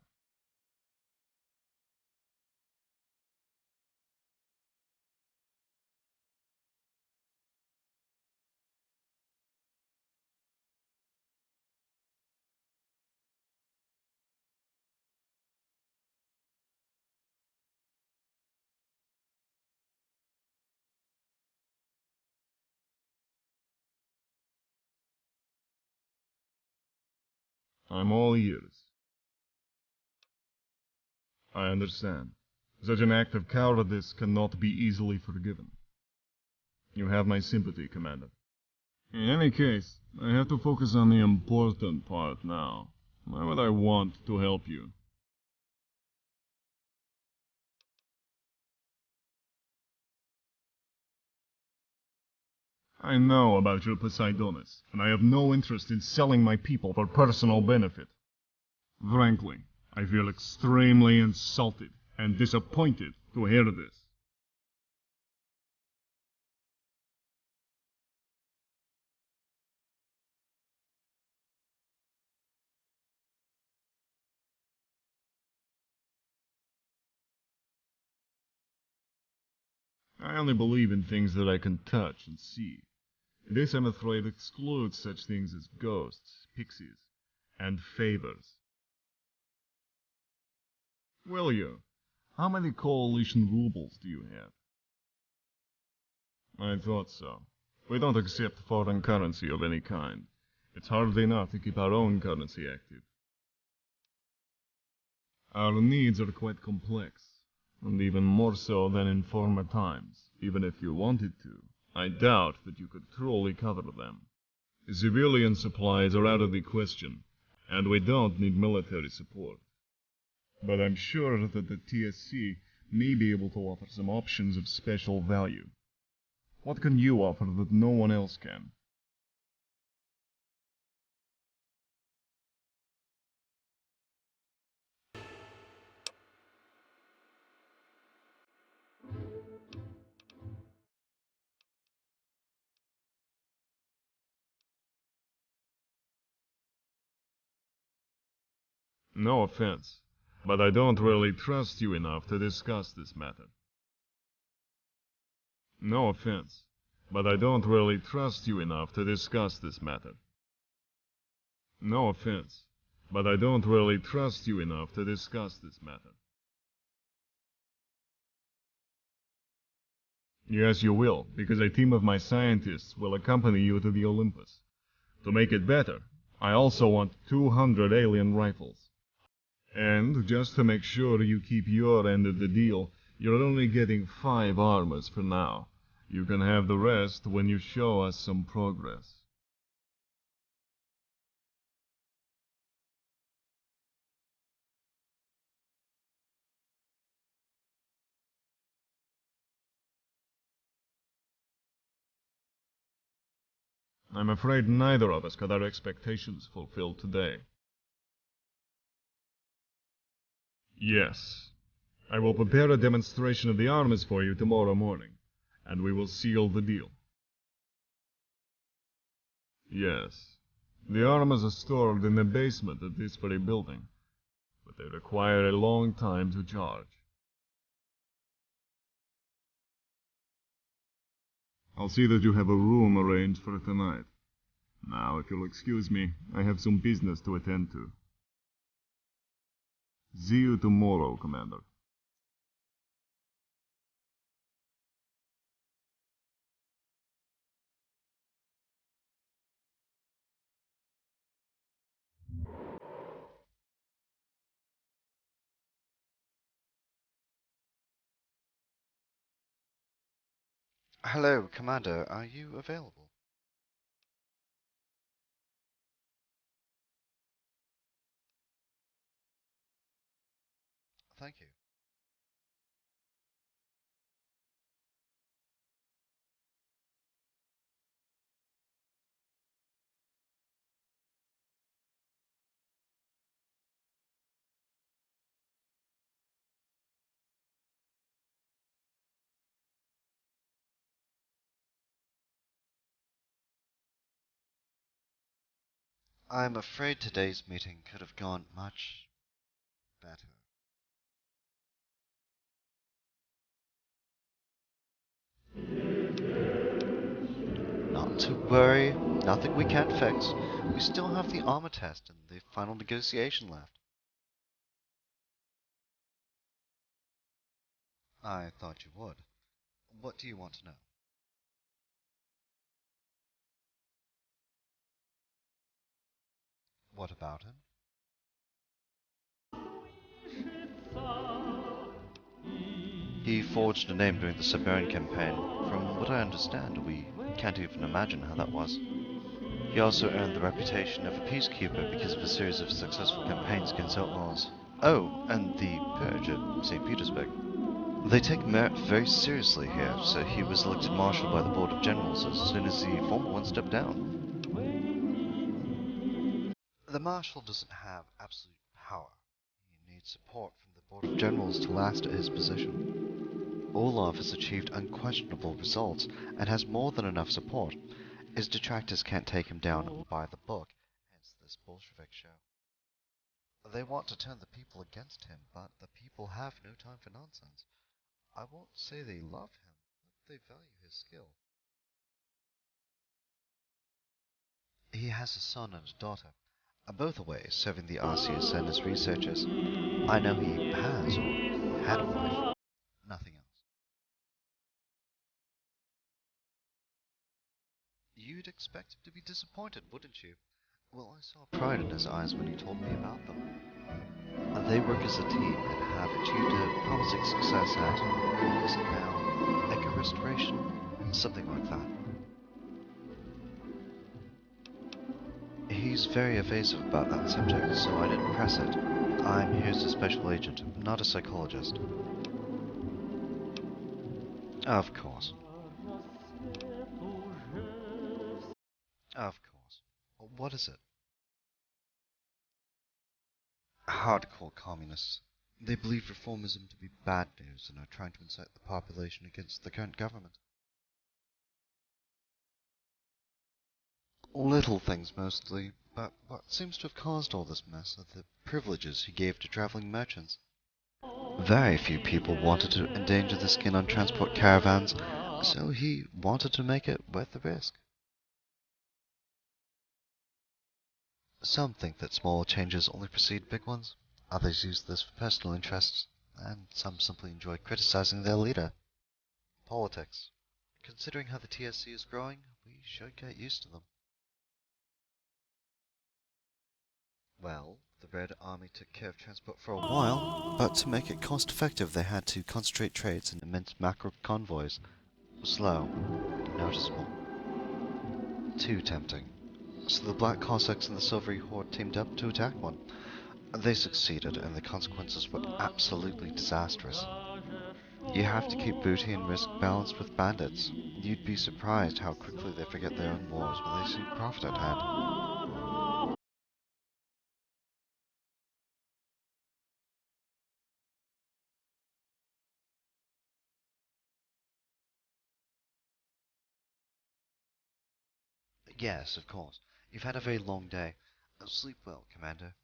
I'm all ears. I understand. Such an act of cowardice cannot be easily forgiven. You have my sympathy, Commander. In any case, I have to focus on the important part now. Why would I want to help you? I know about your Poseidonis, and I have no interest in selling my people for personal benefit. Frankly, I feel extremely insulted and disappointed to hear this. I only believe in things that I can touch and see. This, I'm afraid, excludes such things as ghosts, pixies, and favors. Will you? How many coalition rubles do you have? I thought so. We don't accept foreign currency of any kind. It's hard enough to keep our own currency active. Our needs are quite complex, and even more so than in former times. Even if you wanted to, I doubt that you could truly cover them. Civilian supplies are out of the question, and we don't need military support. But I'm sure that the TSC may be able to offer some options of special value. What can you offer that no one else can? No offense, but I don't really trust you enough to discuss this matter. No offense, but I don't really trust you enough to discuss this matter. No offense, but I don't really trust you enough to discuss this matter. Yes, you will, because a team of my scientists will accompany you to the Olympus. To make it better, I also want 200 alien rifles. And, just to make sure you keep your end of the deal, you're only getting 5 armors for now. You can have the rest when you show us some progress. I'm afraid neither of us got our expectations fulfilled today. Yes. I will prepare a demonstration of the armors for you tomorrow morning, and we will seal the deal. Yes. The armors are stored in the basement of this very building, but they require a long time to charge. I'll see that you have a room arranged for tonight. Now, if you'll excuse me, I have some business to attend to. See you tomorrow, Commander. Hello, Commander. Are you available? Thank you. I'm afraid today's meeting could have gone much better. Not to worry, nothing we can't fix. We still have the armor test and the final negotiation left. I thought you would. What do you want to know? What about him? He forged a name during the Siberian campaign. From what I understand, we can't even imagine how that was. He also earned the reputation of a peacekeeper because of a series of successful campaigns against outlaws. Oh, and the purge at St. Petersburg. They take merit very seriously here, so he was elected Marshal by the Board of Generals as soon as the former one stepped down. The Marshal doesn't have absolute power. He needs support from the Board of Generals to last at his position. Orlov has achieved unquestionable results and has more than enough support. His detractors can't take him down by the book, hence this Bolshevik show. They want to turn the people against him, but the people have no time for nonsense. I won't say they love him, but they value his skill. He has a son and a daughter, both away serving the RCSN as researchers. I know he has, or had a wife. Nothing else. You'd expect him to be disappointed, wouldn't you? Well, I saw pride in his eyes when he told me about them. They work as a team and have achieved a promising success at, what is it now, eco restoration? Something like that. He's very evasive about that subject, so I didn't press it. I'm here as a special agent, not a psychologist. Of course. Of course. What is it? Hardcore communists. They believe reformism to be bad news and are trying to incite the population against the current government. Little things mostly, but what seems to have caused all this mess are the privileges he gave to traveling merchants. Very few people wanted to endanger the skin on transport caravans, so he wanted to make it worth the risk. Some think that small changes only precede big ones, others use this for personal interests, and some simply enjoy criticizing their leader. Politics. Considering how the TSC is growing, we should get used to them. Well, the Red Army took care of transport for a while, but to make it cost-effective they had to concentrate trades in immense macro convoys. Slow. Noticeable. Too tempting. So the Black Cossacks and the Silvery Horde teamed up to attack one. They succeeded, and the consequences were absolutely disastrous. You have to keep booty and risk balanced with bandits. You'd be surprised how quickly they forget their own wars when they see profit at hand. Yes, of course. You've had a very long day. Sleep well, Commander.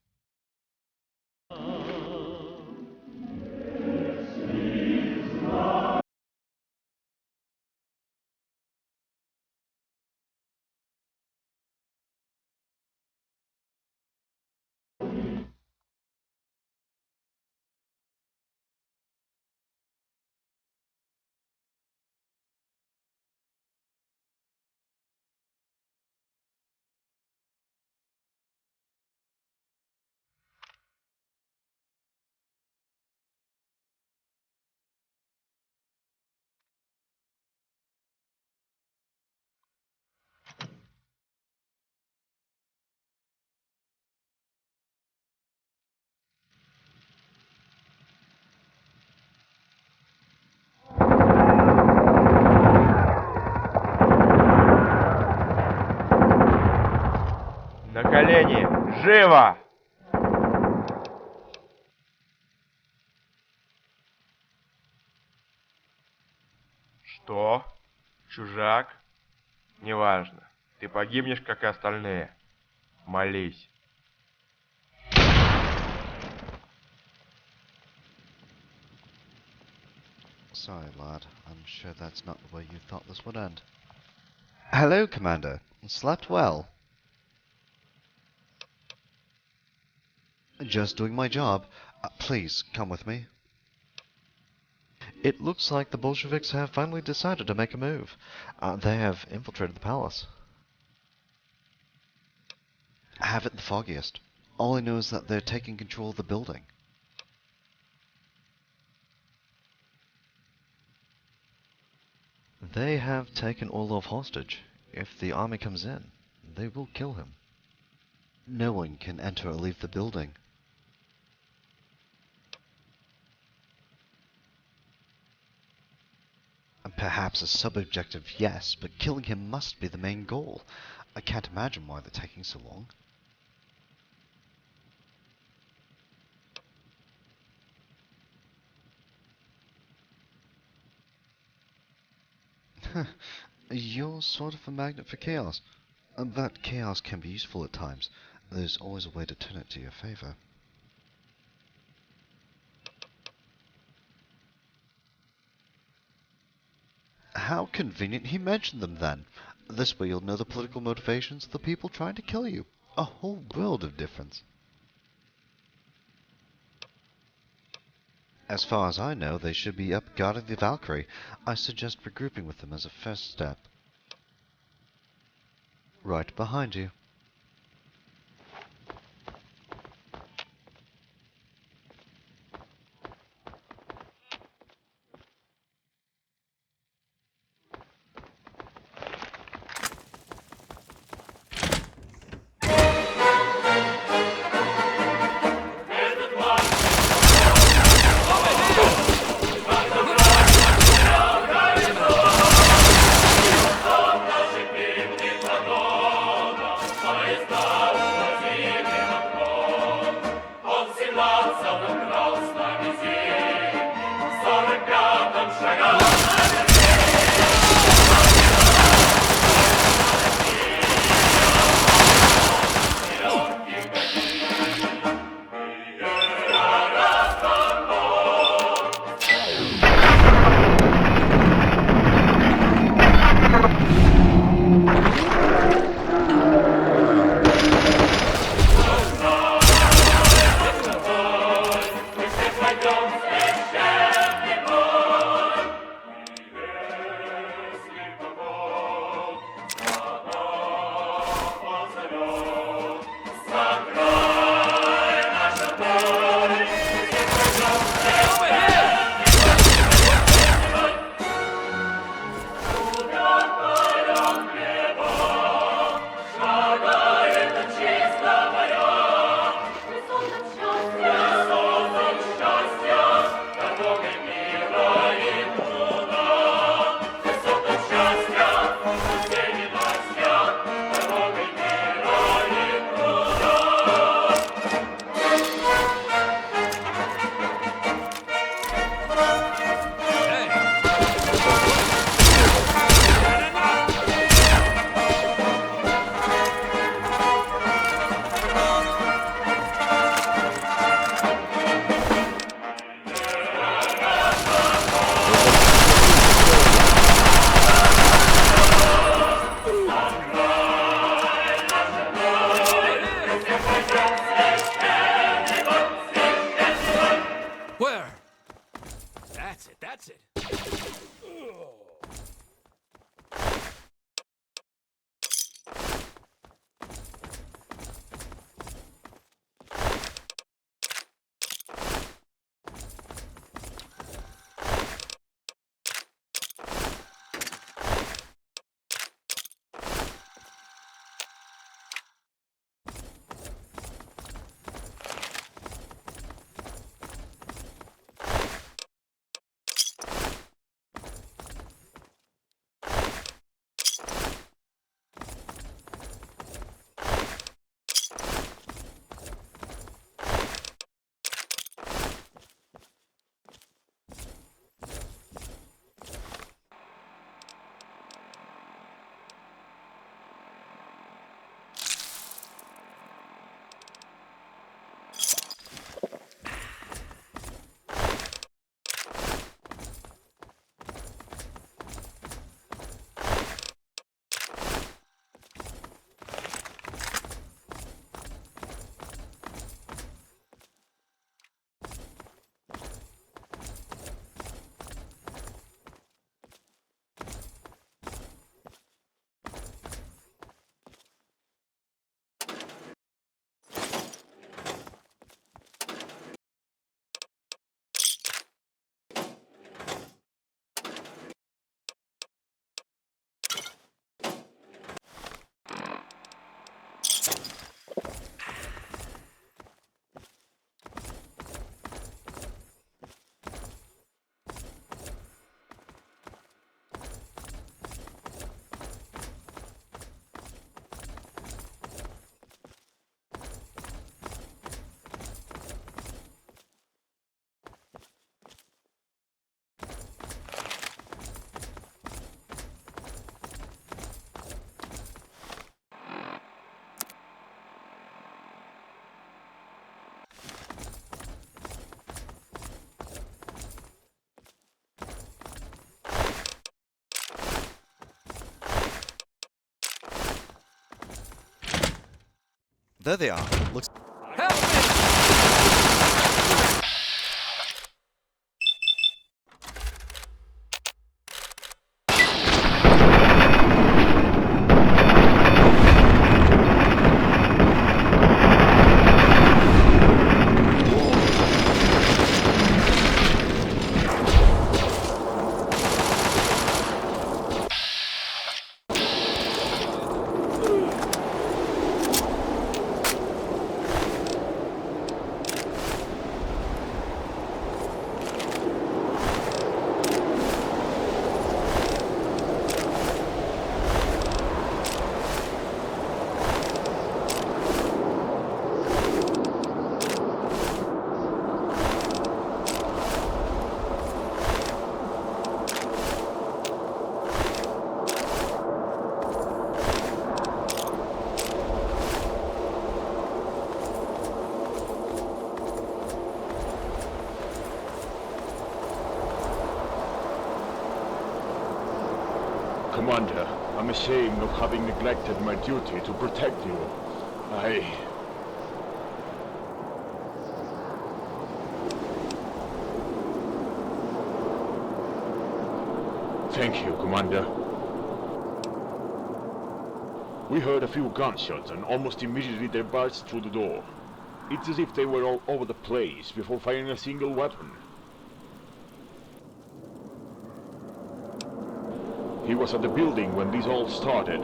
На колени! Живо! Что? Чужак? Неважно. Ты погибнешь, как и остальные. Молись. Sorry, lad. I'm sure that's not the way you thought this would end. Hello, Commander. Slept well? Just doing my job. Please, come with me. It looks like the Bolsheviks have finally decided to make a move. They have infiltrated the palace. I haven't the foggiest. All I know is that they're taking control of the building. They have taken Orlov hostage. If the army comes in, they will kill him. No one can enter or leave the building. Perhaps a sub-objective, yes, but killing him must be the main goal. I can't imagine why they're taking so long. You're sort of a magnet for chaos. But chaos can be useful at times. There's always a way to turn it to your favor. How convenient he mentioned them then. This way you'll know the political motivations of the people trying to kill you. A whole world of difference. As far as I know, they should be up guarding the Valkyrie. I suggest regrouping with them as a first step. Right behind you. There they are. Looks... Commander, I'm ashamed of having neglected my duty to protect you. Thank you, Commander. We heard a few gunshots and almost immediately they burst through the door. It's as if they were all over the place before firing a single weapon. He was at the building when this all started.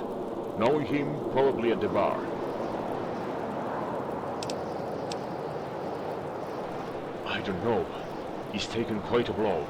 Knowing him, probably at the bar. I don't know. He's taken quite a blow.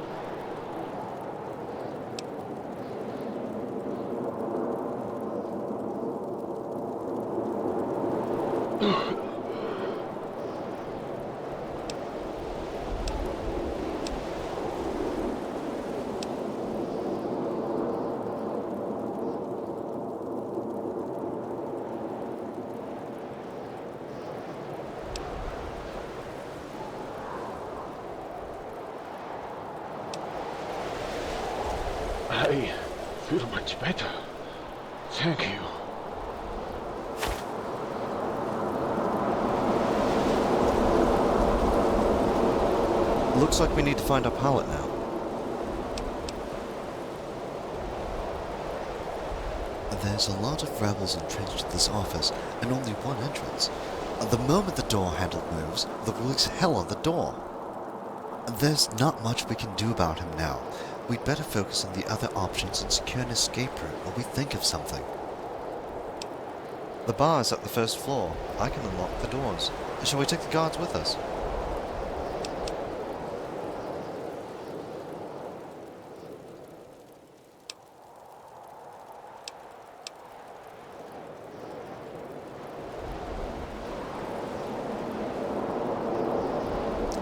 I feel much better. Thank you. Looks like we need to find our pilot now. There's a lot of rebels entrenched in this office, and only one entrance. The moment the door handle moves, the release hell on the door. There's not much we can do about him now. We'd better focus on the other options and secure an escape route while we think of something. The bar is at the first floor. I can unlock the doors. Shall we take the guards with us?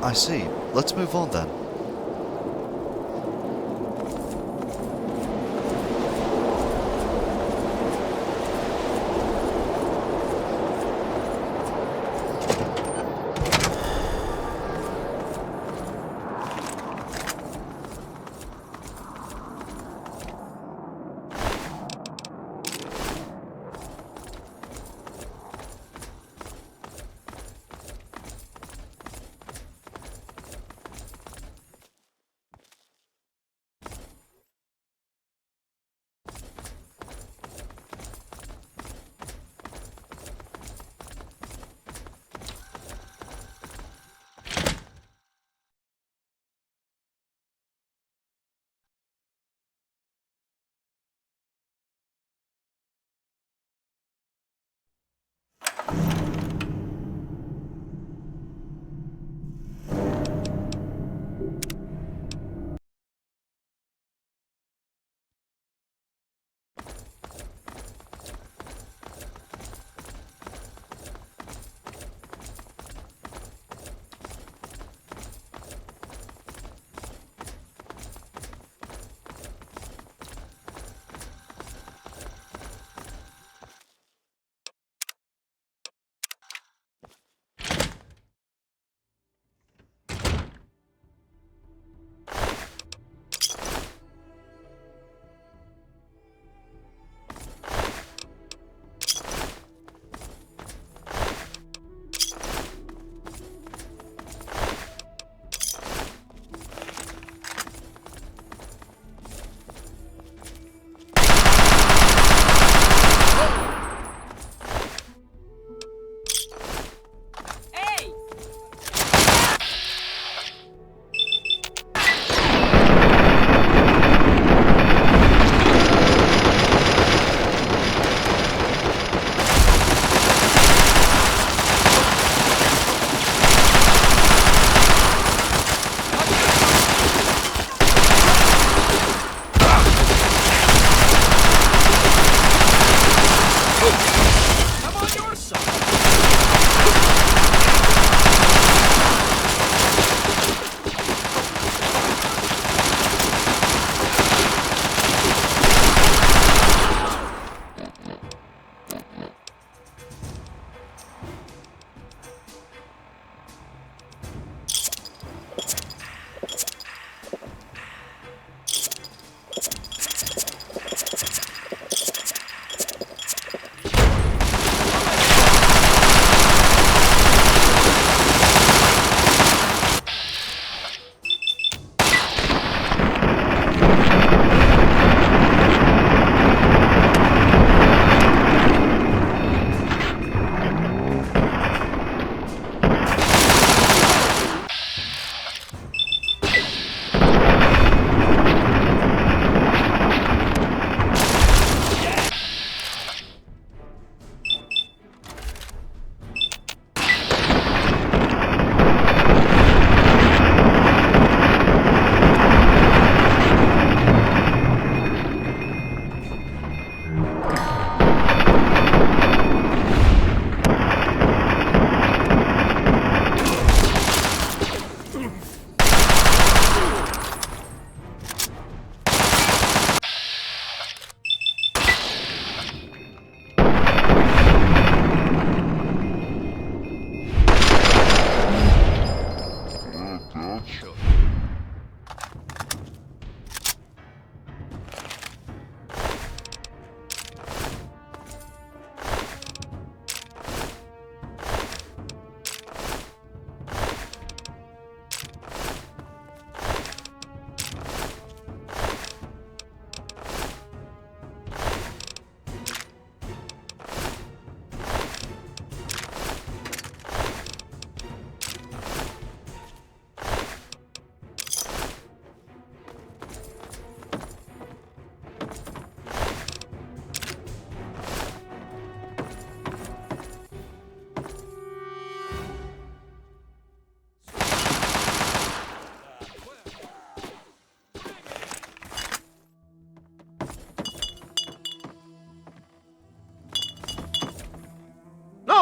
I see. Let's move on then.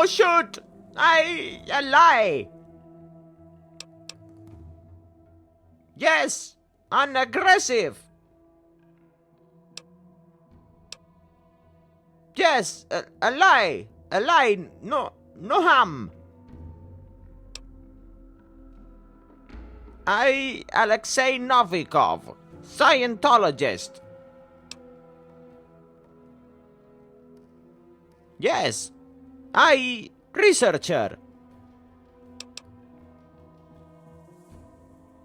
No shoot! I lie! Yes! I'm aggressive! Yes! A lie! A lie! No harm! I, Alexei Novikov, Scientologist. Yes, I, researcher.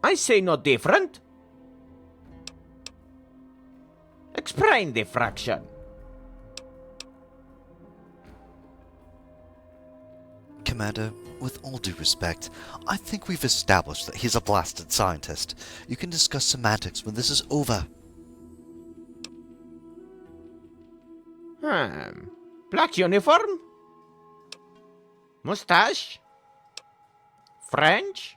I say no different. Explain diffraction. Commander, with all due respect, I think we've established that he's a blasted scientist. You can discuss semantics when this is over. Black uniform? Mustache? French?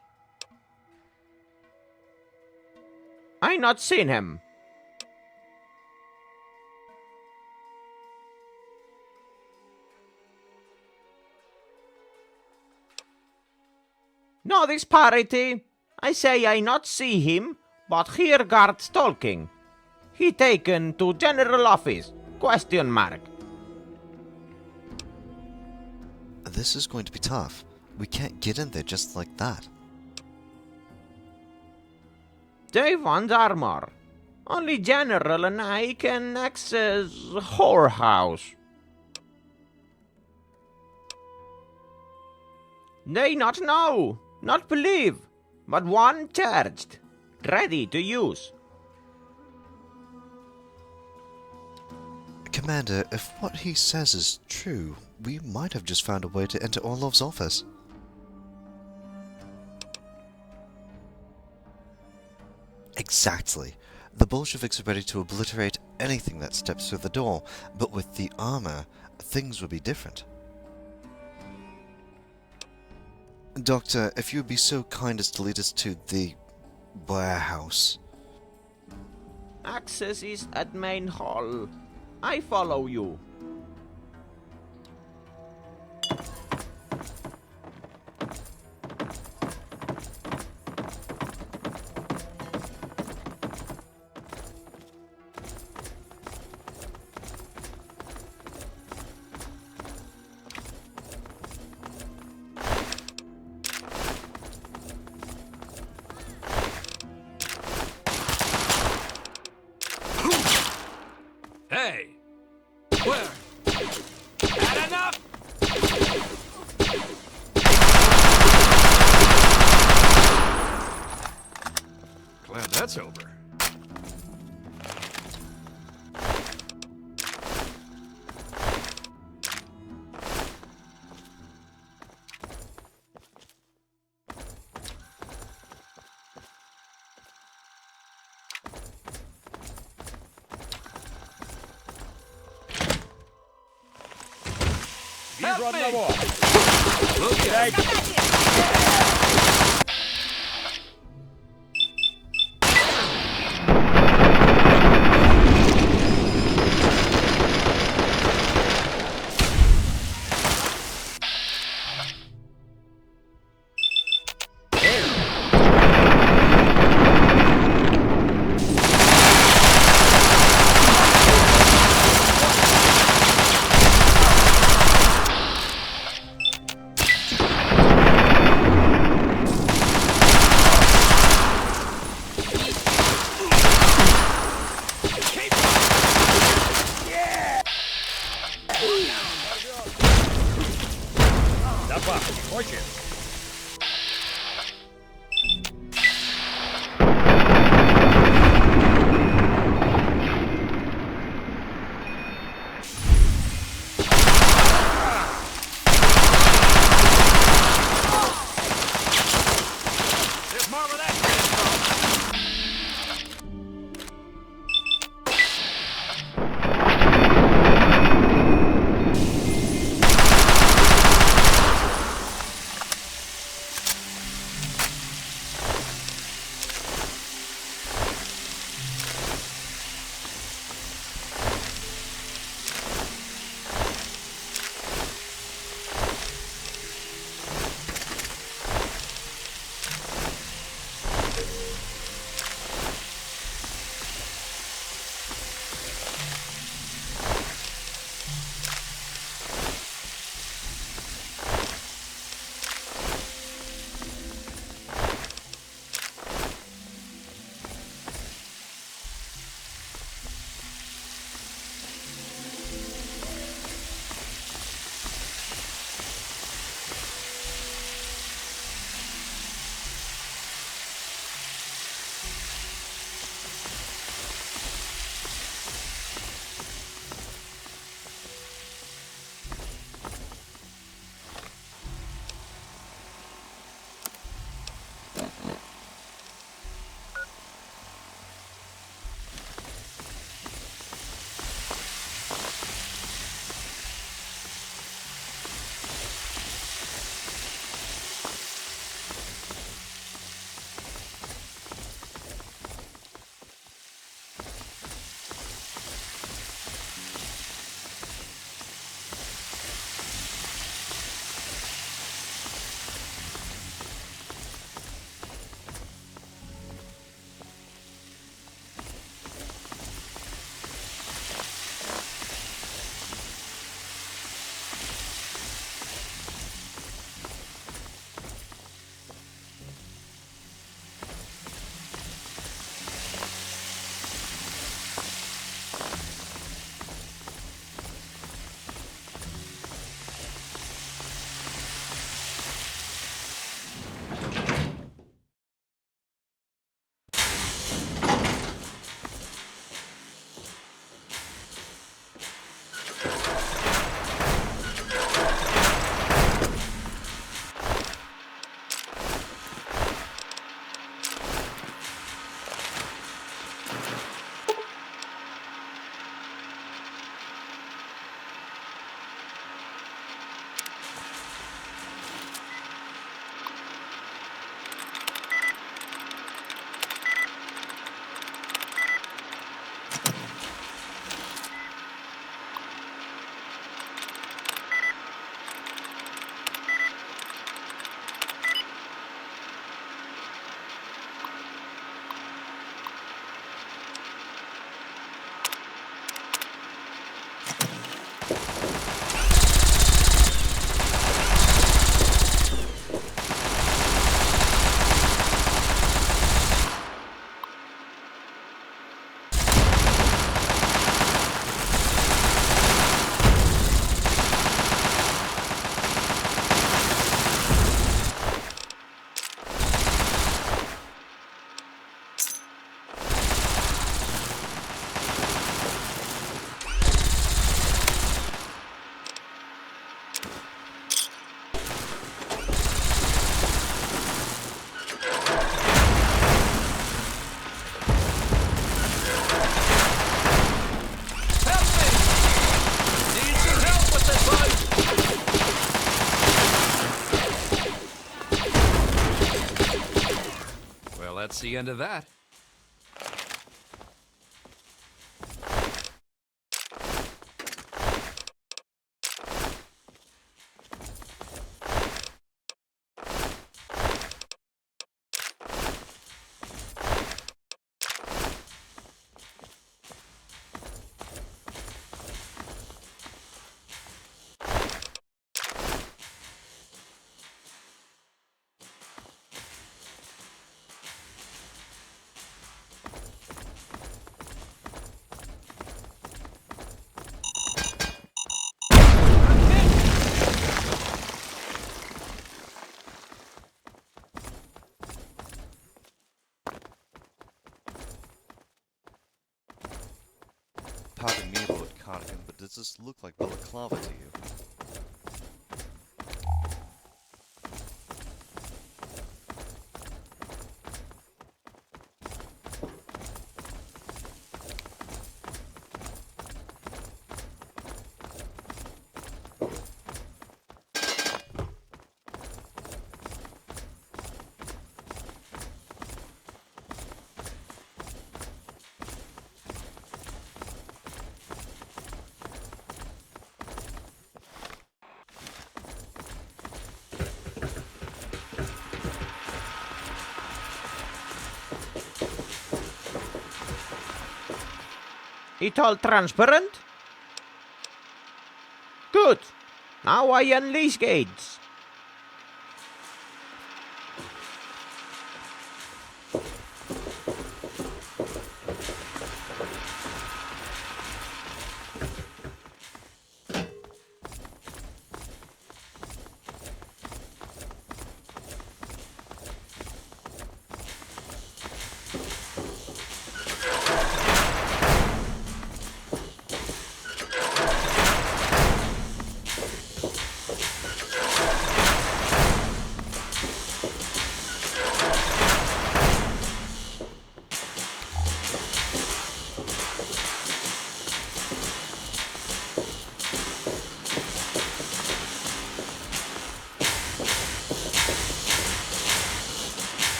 I not seen him. No disparity. I say I not see him, but here guards talking. He taken to General Office? Question mark. This is going to be tough. We can't get in there just like that. They want armor. Only General and I can access whorehouse. They not know, not believe, but one charged, ready to use. Commander, if what he says is true, we might have just found a way to enter Orlov's office. Exactly. The Bolsheviks are ready to obliterate anything that steps through the door, but with the armor, things would be different. Doctor, if you would be so kind as to lead us to the warehouse. Access is at main hall. I follow you. Hey! Where? Had enough? Glad that's over. Help me! Look at see into that. Pardon me, Lord Cardigan, but does this look like balaclava to you? It all transparent? Good. Now I unleash gates.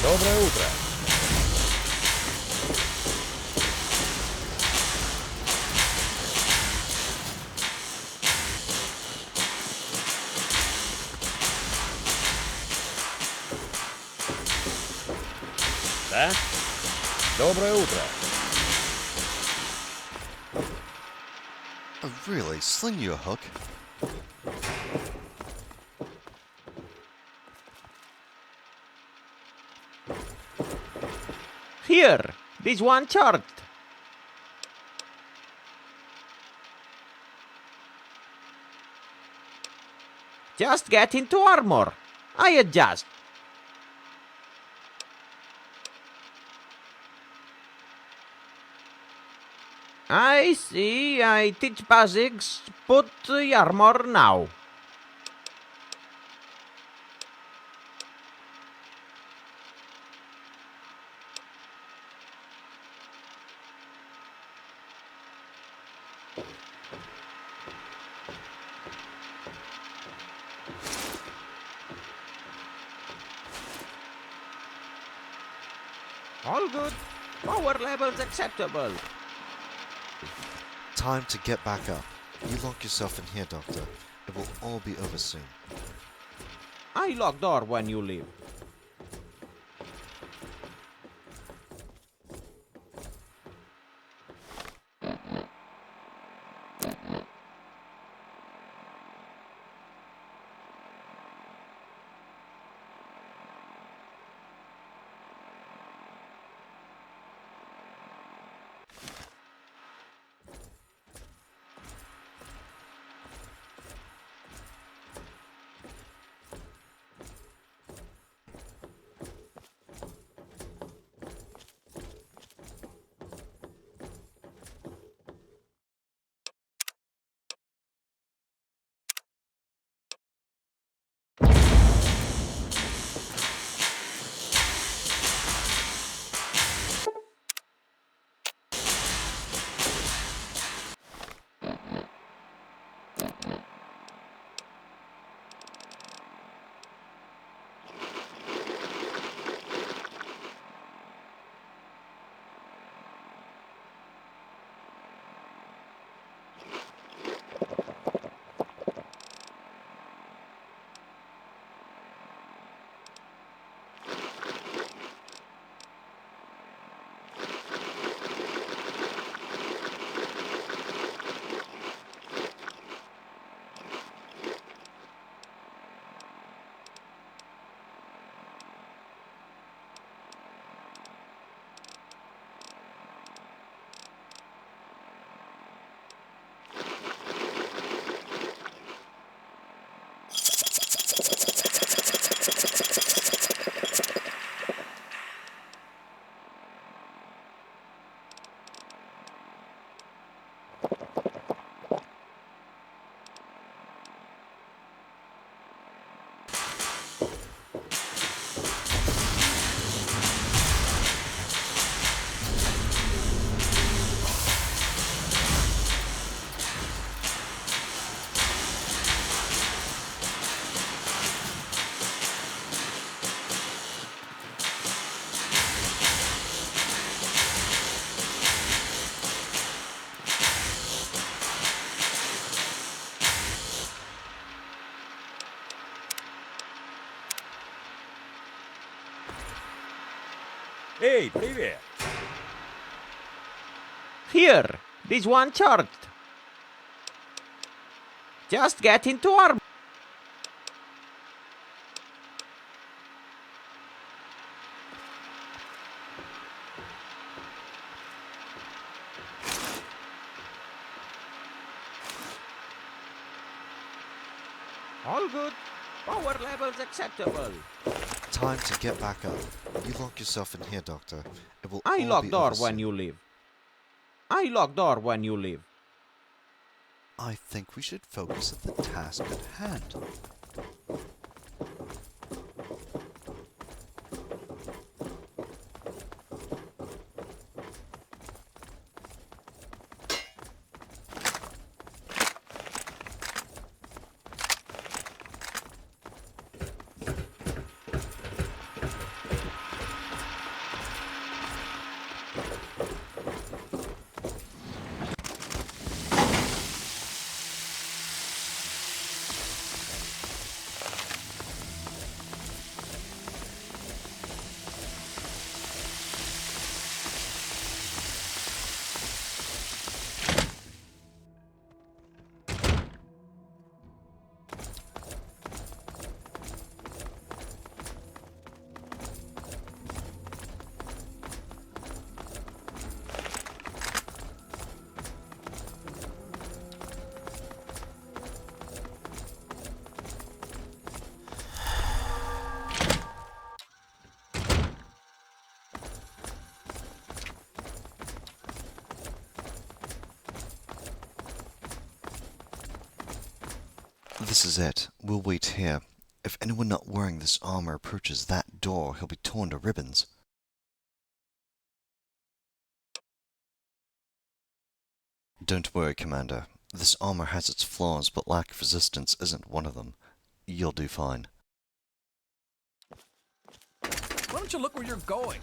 Доброе утро. Да? Доброе утро. Oh, really? Sling you a hook? Here, this one charged. Just get into armor. I adjust. I see. I teach basics. Put the armor now. All good. Power levels acceptable. Time to get back up. You lock yourself in here, Doctor. It will all be over soon. I lock door when you leave. Hey, привет! Here, this one charged. Just get into our... All good. Power levels acceptable. Time to get back up. You lock yourself in here, Doctor. It will I all lock be door over when soon. you leave. I lock door when you leave. I think we should focus at the task at hand. This is it. We'll wait here. If anyone not wearing this armor approaches that door, he'll be torn to ribbons. Don't worry, Commander. This armor has its flaws, but lack of resistance isn't one of them. You'll do fine. Why don't you look where you're going?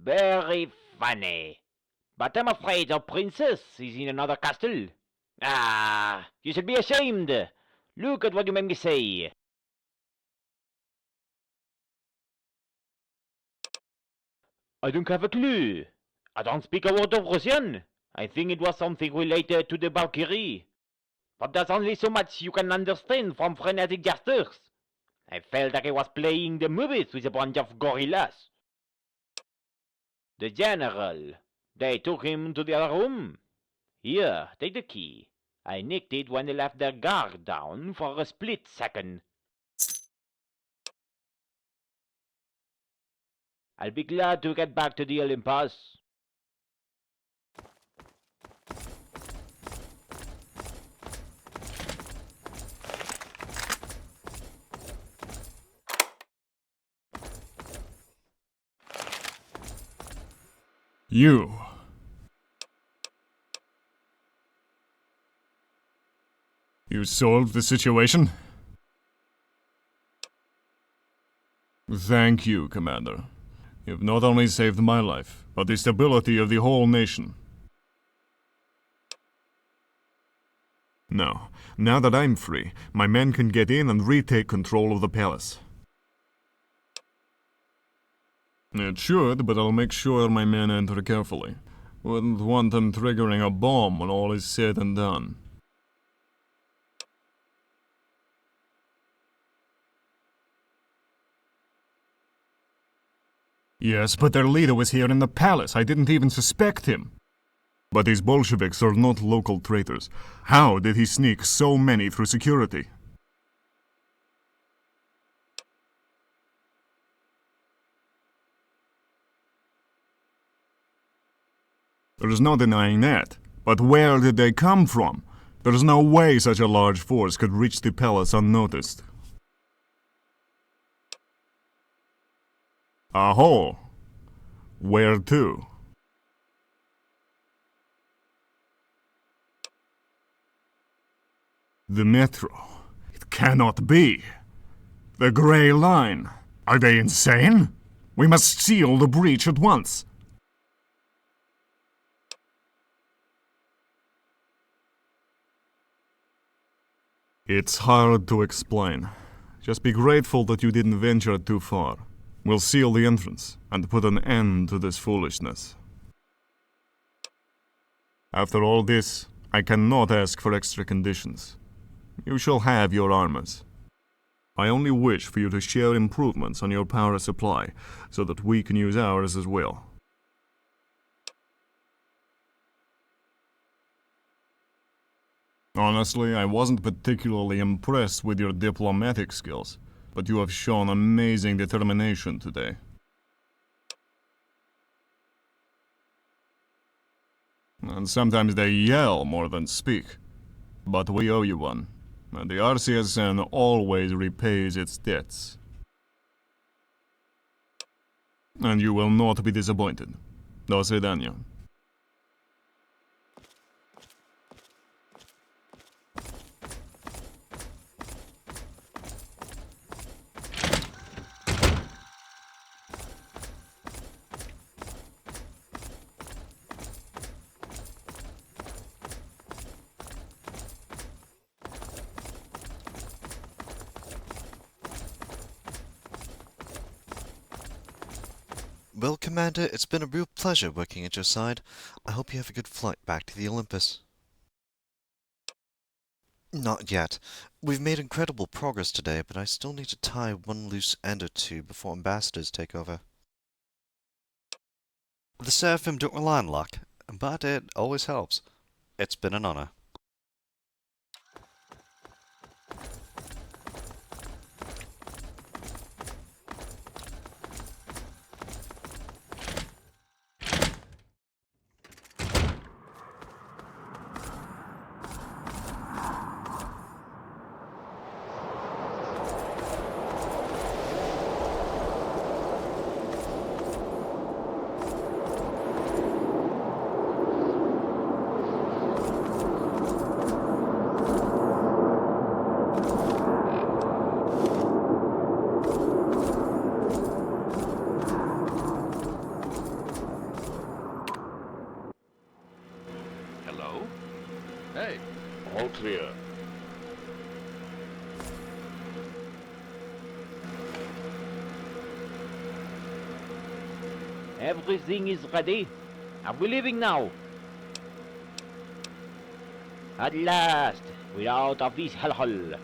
Very funny. But I'm afraid our princess is in another castle. Ah, you should be ashamed. Look at what you made me say. I don't have a clue. I don't speak a word of Russian. I think it was something related to the Valkyrie. But there's only so much you can understand from frenetic gestures. I felt like I was playing the movies with a bunch of gorillas. The general. They took him to the other room. Here, take the key. I nicked it when they left their guard down for a split second. I'll be glad to get back to the Olympus. You. You solved the situation? Thank you, Commander. You've not only saved my life, but the stability of the whole nation. Now that I'm free, my men can get in and retake control of the palace. It should, but I'll make sure my men enter carefully. Wouldn't want them triggering a bomb when all is said and done. Yes, but their leader was here in the palace. I didn't even suspect him. But these Bolsheviks are not local traitors. How did he sneak so many through security? There's no denying that. But where did they come from? There's no way such a large force could reach the palace unnoticed. A hole. Where to? The metro. It cannot be. The Grey Line. Are they insane? We must seal the breach at once. It's hard to explain. Just be grateful that you didn't venture too far. We'll seal the entrance and put an end to this foolishness. After all this, I cannot ask for extra conditions. You shall have your armors. I only wish for you to share improvements on your power supply, so that we can use ours as well. Honestly, I wasn't particularly impressed with your diplomatic skills, but you have shown amazing determination today. And sometimes they yell more than speak. But we owe you one, and the RCSN always repays its debts. And you will not be disappointed. До свидания. Well, Commander, it's been a real pleasure working at your side. I hope you have a good flight back to the Olympus. Not yet. We've made incredible progress today, but I still need to tie one loose end or two before ambassadors take over. The Seraphim don't rely on luck, but it always helps. It's been an honor. All clear. Everything is ready. Are we leaving now? At last, we're out of this hellhole.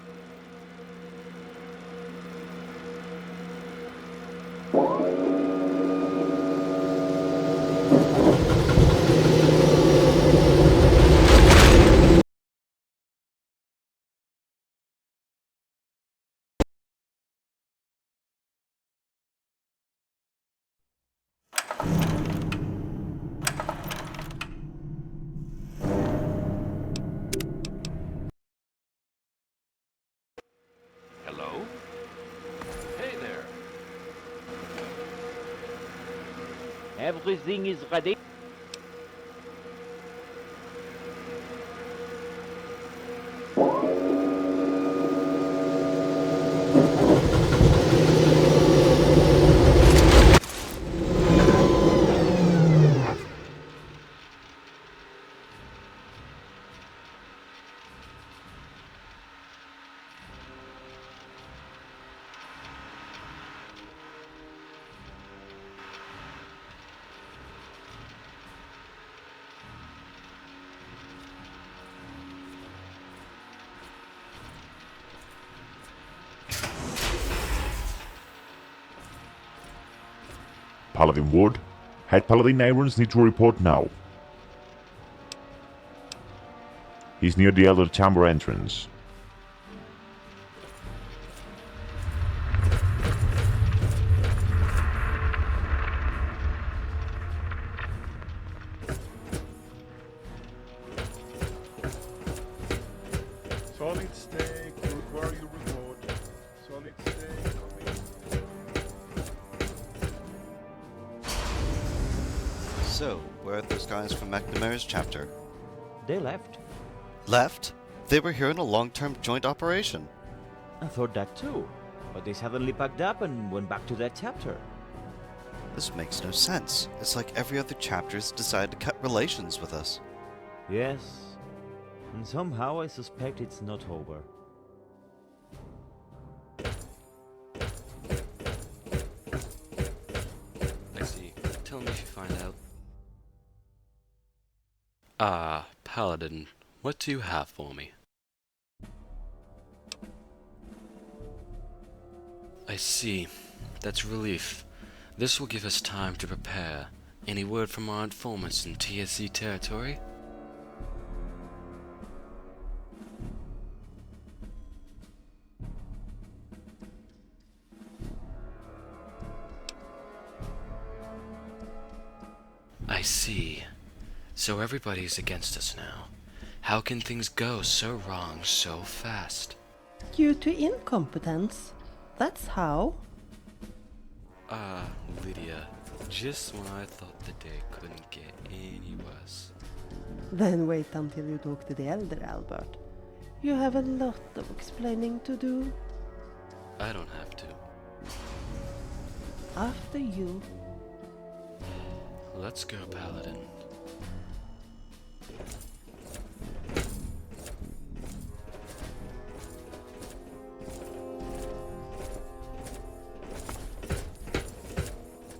Hello? Hey there. Everything is ready. Paladin Ward, Head Paladin Irons need to report now. He's near the Elder Chamber entrance. Solid stake, require your report. Solid stake, So, where are those guys from McNamara's chapter? They left. Left? They were here in a long-term joint operation. I thought that too, but they suddenly packed up and went back to that chapter. This makes no sense. It's like every other chapter has decided to cut relations with us. Yes, and somehow I suspect it's not over. I see. Tell me if you find out. Paladin, what do you have for me? I see. That's relief. This will give us time to prepare. Any word from our informants in TSC territory? I see. So everybody's against us now. How can things go so wrong so fast? Due to incompetence. That's how. Lydia, just when I thought the day couldn't get any worse. Then wait until you talk to the elder, Albert. You have a lot of explaining to do. I don't have to. After you. Let's go, Paladin.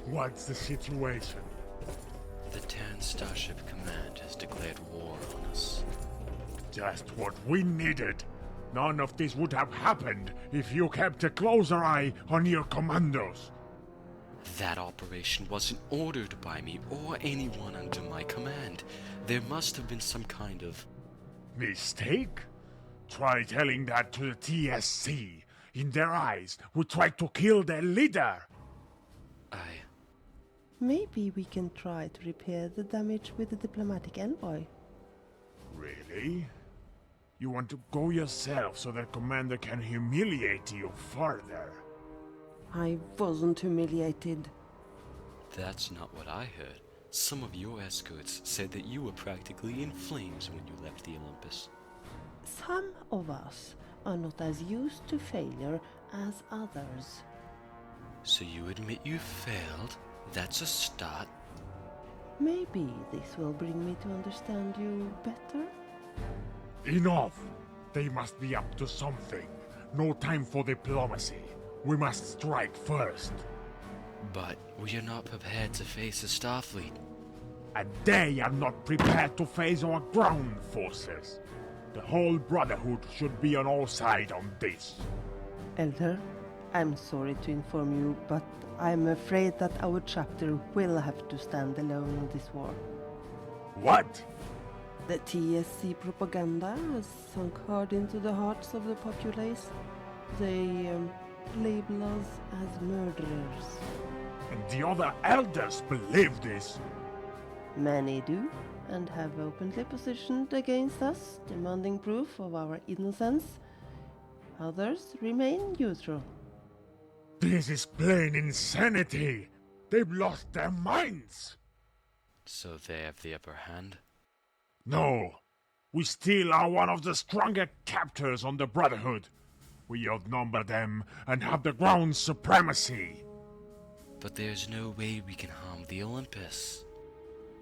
What's the situation? The Terran Starship Command has declared war on us. Just what we needed. None of this would have happened if you kept a closer eye on your commandos. That operation wasn't ordered by me or anyone under my command. There must have been some kind of... Mistake? Try telling that to the TSC. In their eyes, we tried to kill their leader. Maybe we can try to repair the damage with the diplomatic envoy. Really? You want to go yourself so that Commander can humiliate you further? I wasn't humiliated. That's not what I heard. Some of your escorts said that you were practically in flames when you left the Olympus. Some of us are not as used to failure as others. So you admit you failed? That's a start. Maybe this will bring me to understand you better? Enough! They must be up to something. No time for diplomacy. We must strike first. But we are not prepared to face the Starfleet. And they are not prepared to face our ground forces. The whole Brotherhood should be on our side on this. Elder, I'm sorry to inform you, but I'm afraid that our chapter will have to stand alone in this war. What? The TSC propaganda has sunk hard into the hearts of the populace. They label us as murderers. And the other elders believe this. Many do, and have openly positioned against us, demanding proof of our innocence. Others remain neutral. This is plain insanity! They've lost their minds! So they have the upper hand? No! We still are one of the stronger captors on the Brotherhood. We outnumber them and have the ground supremacy. But there's no way we can harm the Olympus.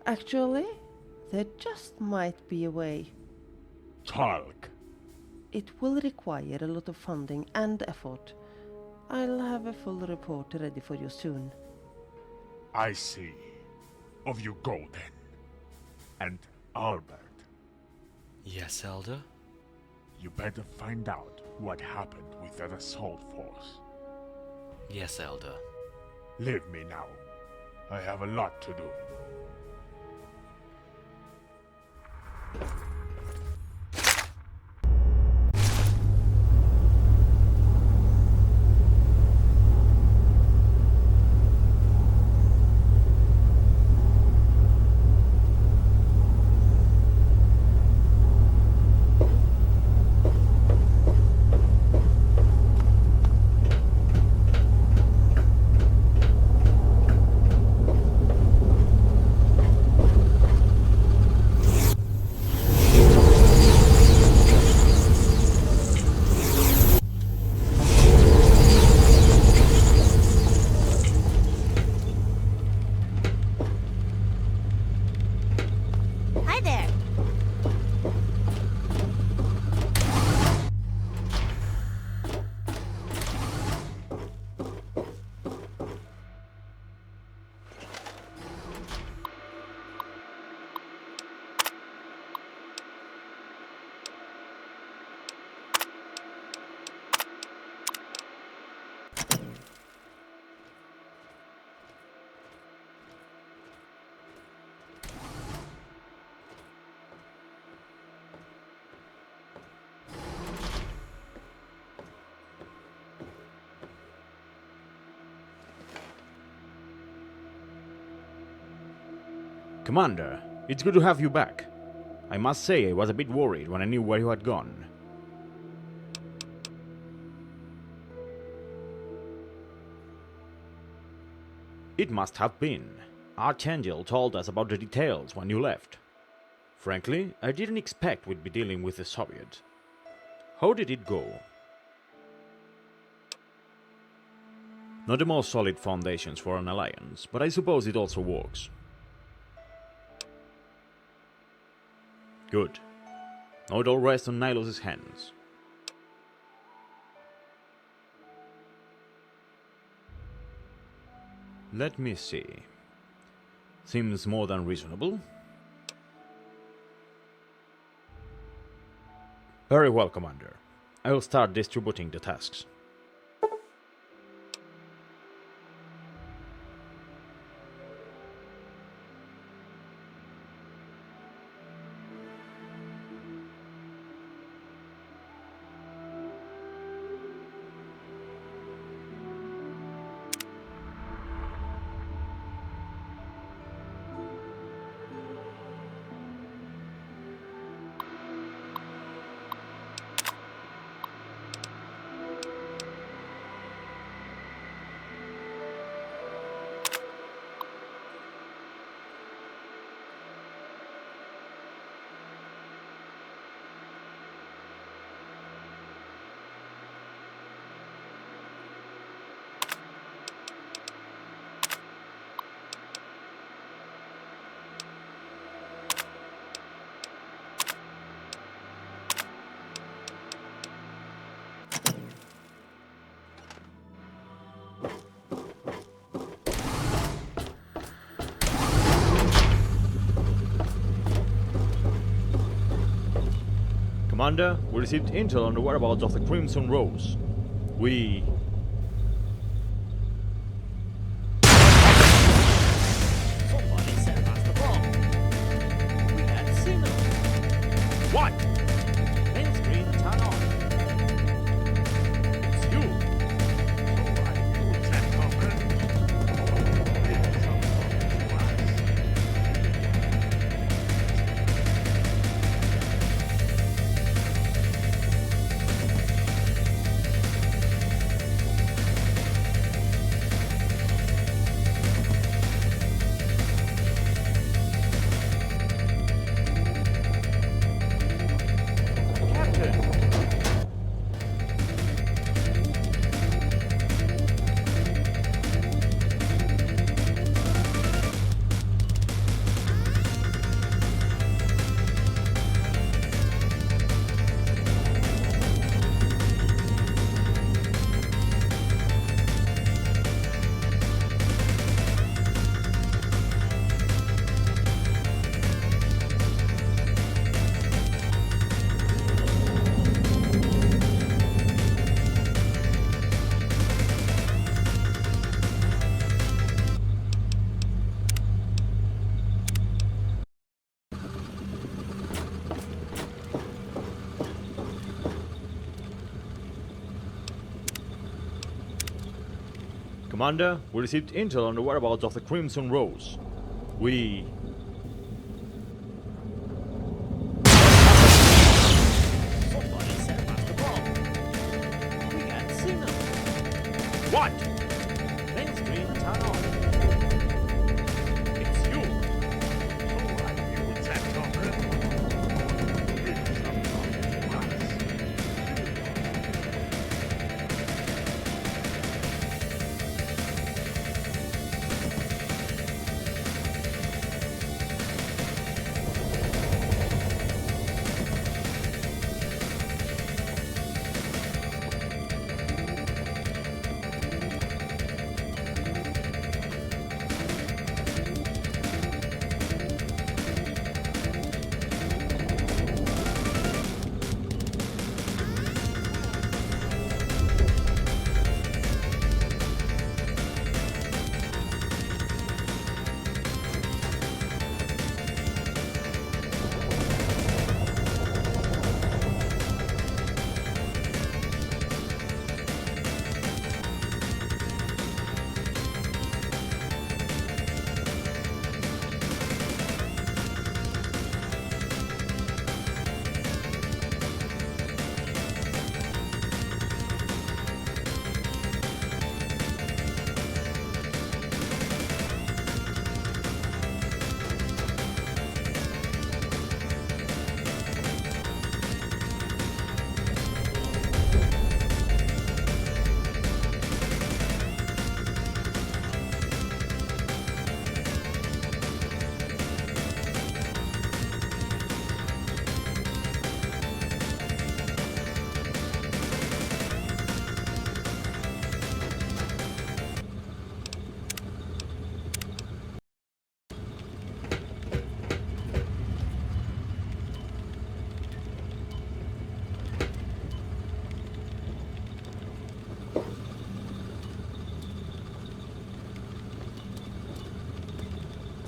Actually, there just might be a way. Talk. It will require a lot of funding and effort. I'll have a full report ready for you soon. I see. Off you go then. And Albert. Yes, Elder? You better find out what happened with that assault force. Yes, Elder. Leave me now. I have a lot to do. Commander, it's good to have you back. I must say I was a bit worried when I knew where you had gone. It must have been. Archangel told us about the details when you left. Frankly, I didn't expect we'd be dealing with the Soviet. How did it go? Not the most solid foundations for an alliance, but I suppose it also works. Good. Now it all rests on Nilos's hands. Let me see. Seems more than reasonable. Very well, Commander. I will start distributing the tasks. Commander, we received intel on the whereabouts of the Crimson Rose. We... Somebody set us the bomb. We got signal. What? Main screen turn on. It's you! Commander, we received intel on the whereabouts of the Crimson Rose. We... Somebody set us the bomb. We got signal. What? Main screen turn on. It's you!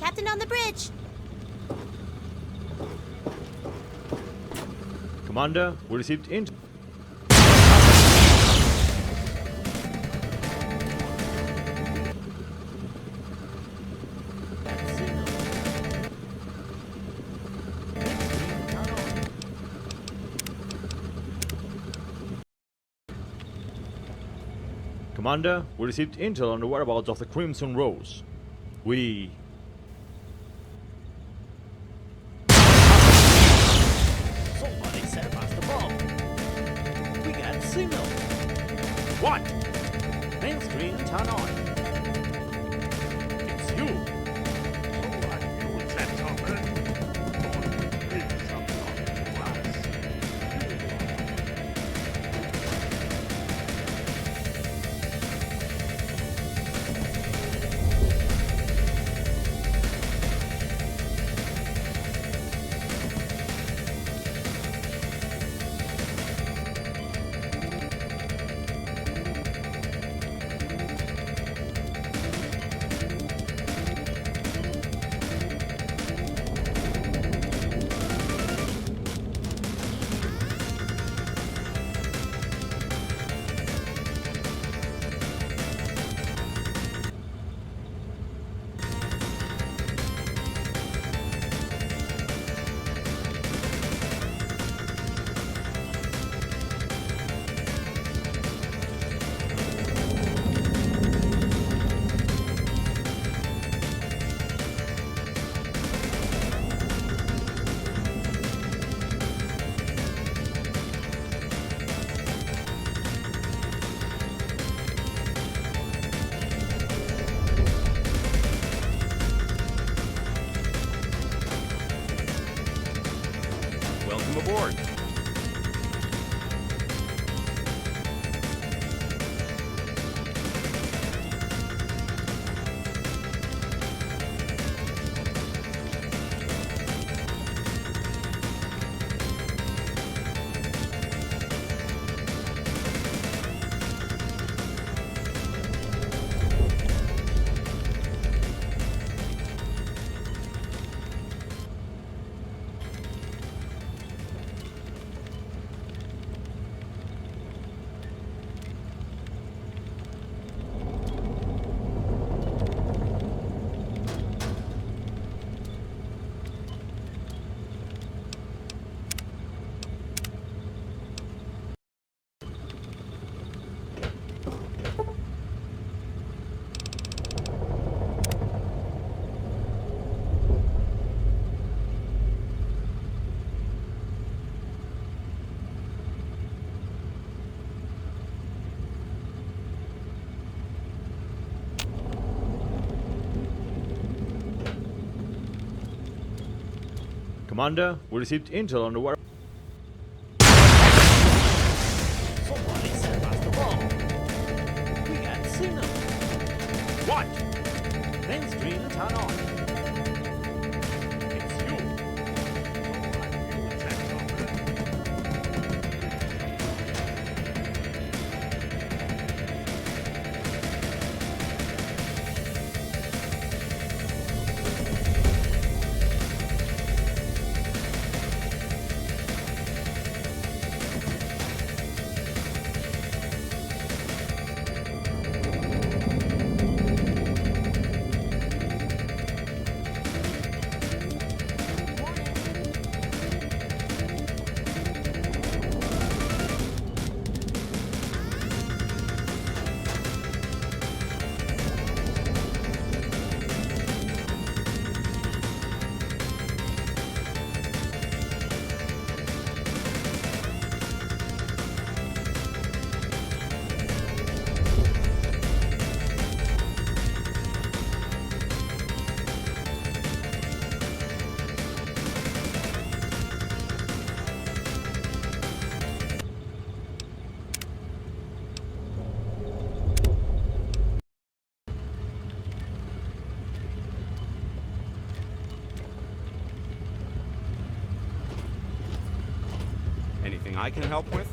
Captain on the bridge! Commander, we received intel. Commander, we received intel on the whereabouts of the Crimson Rose. We... Somebody set us the bomb. We got signal. What? Main screen turn on. It's you! aboard. Commander, we received intel on the war. Somebody sent us the bomb. We got signal. What? Mainstream turn on. It's you. Anything I can help with?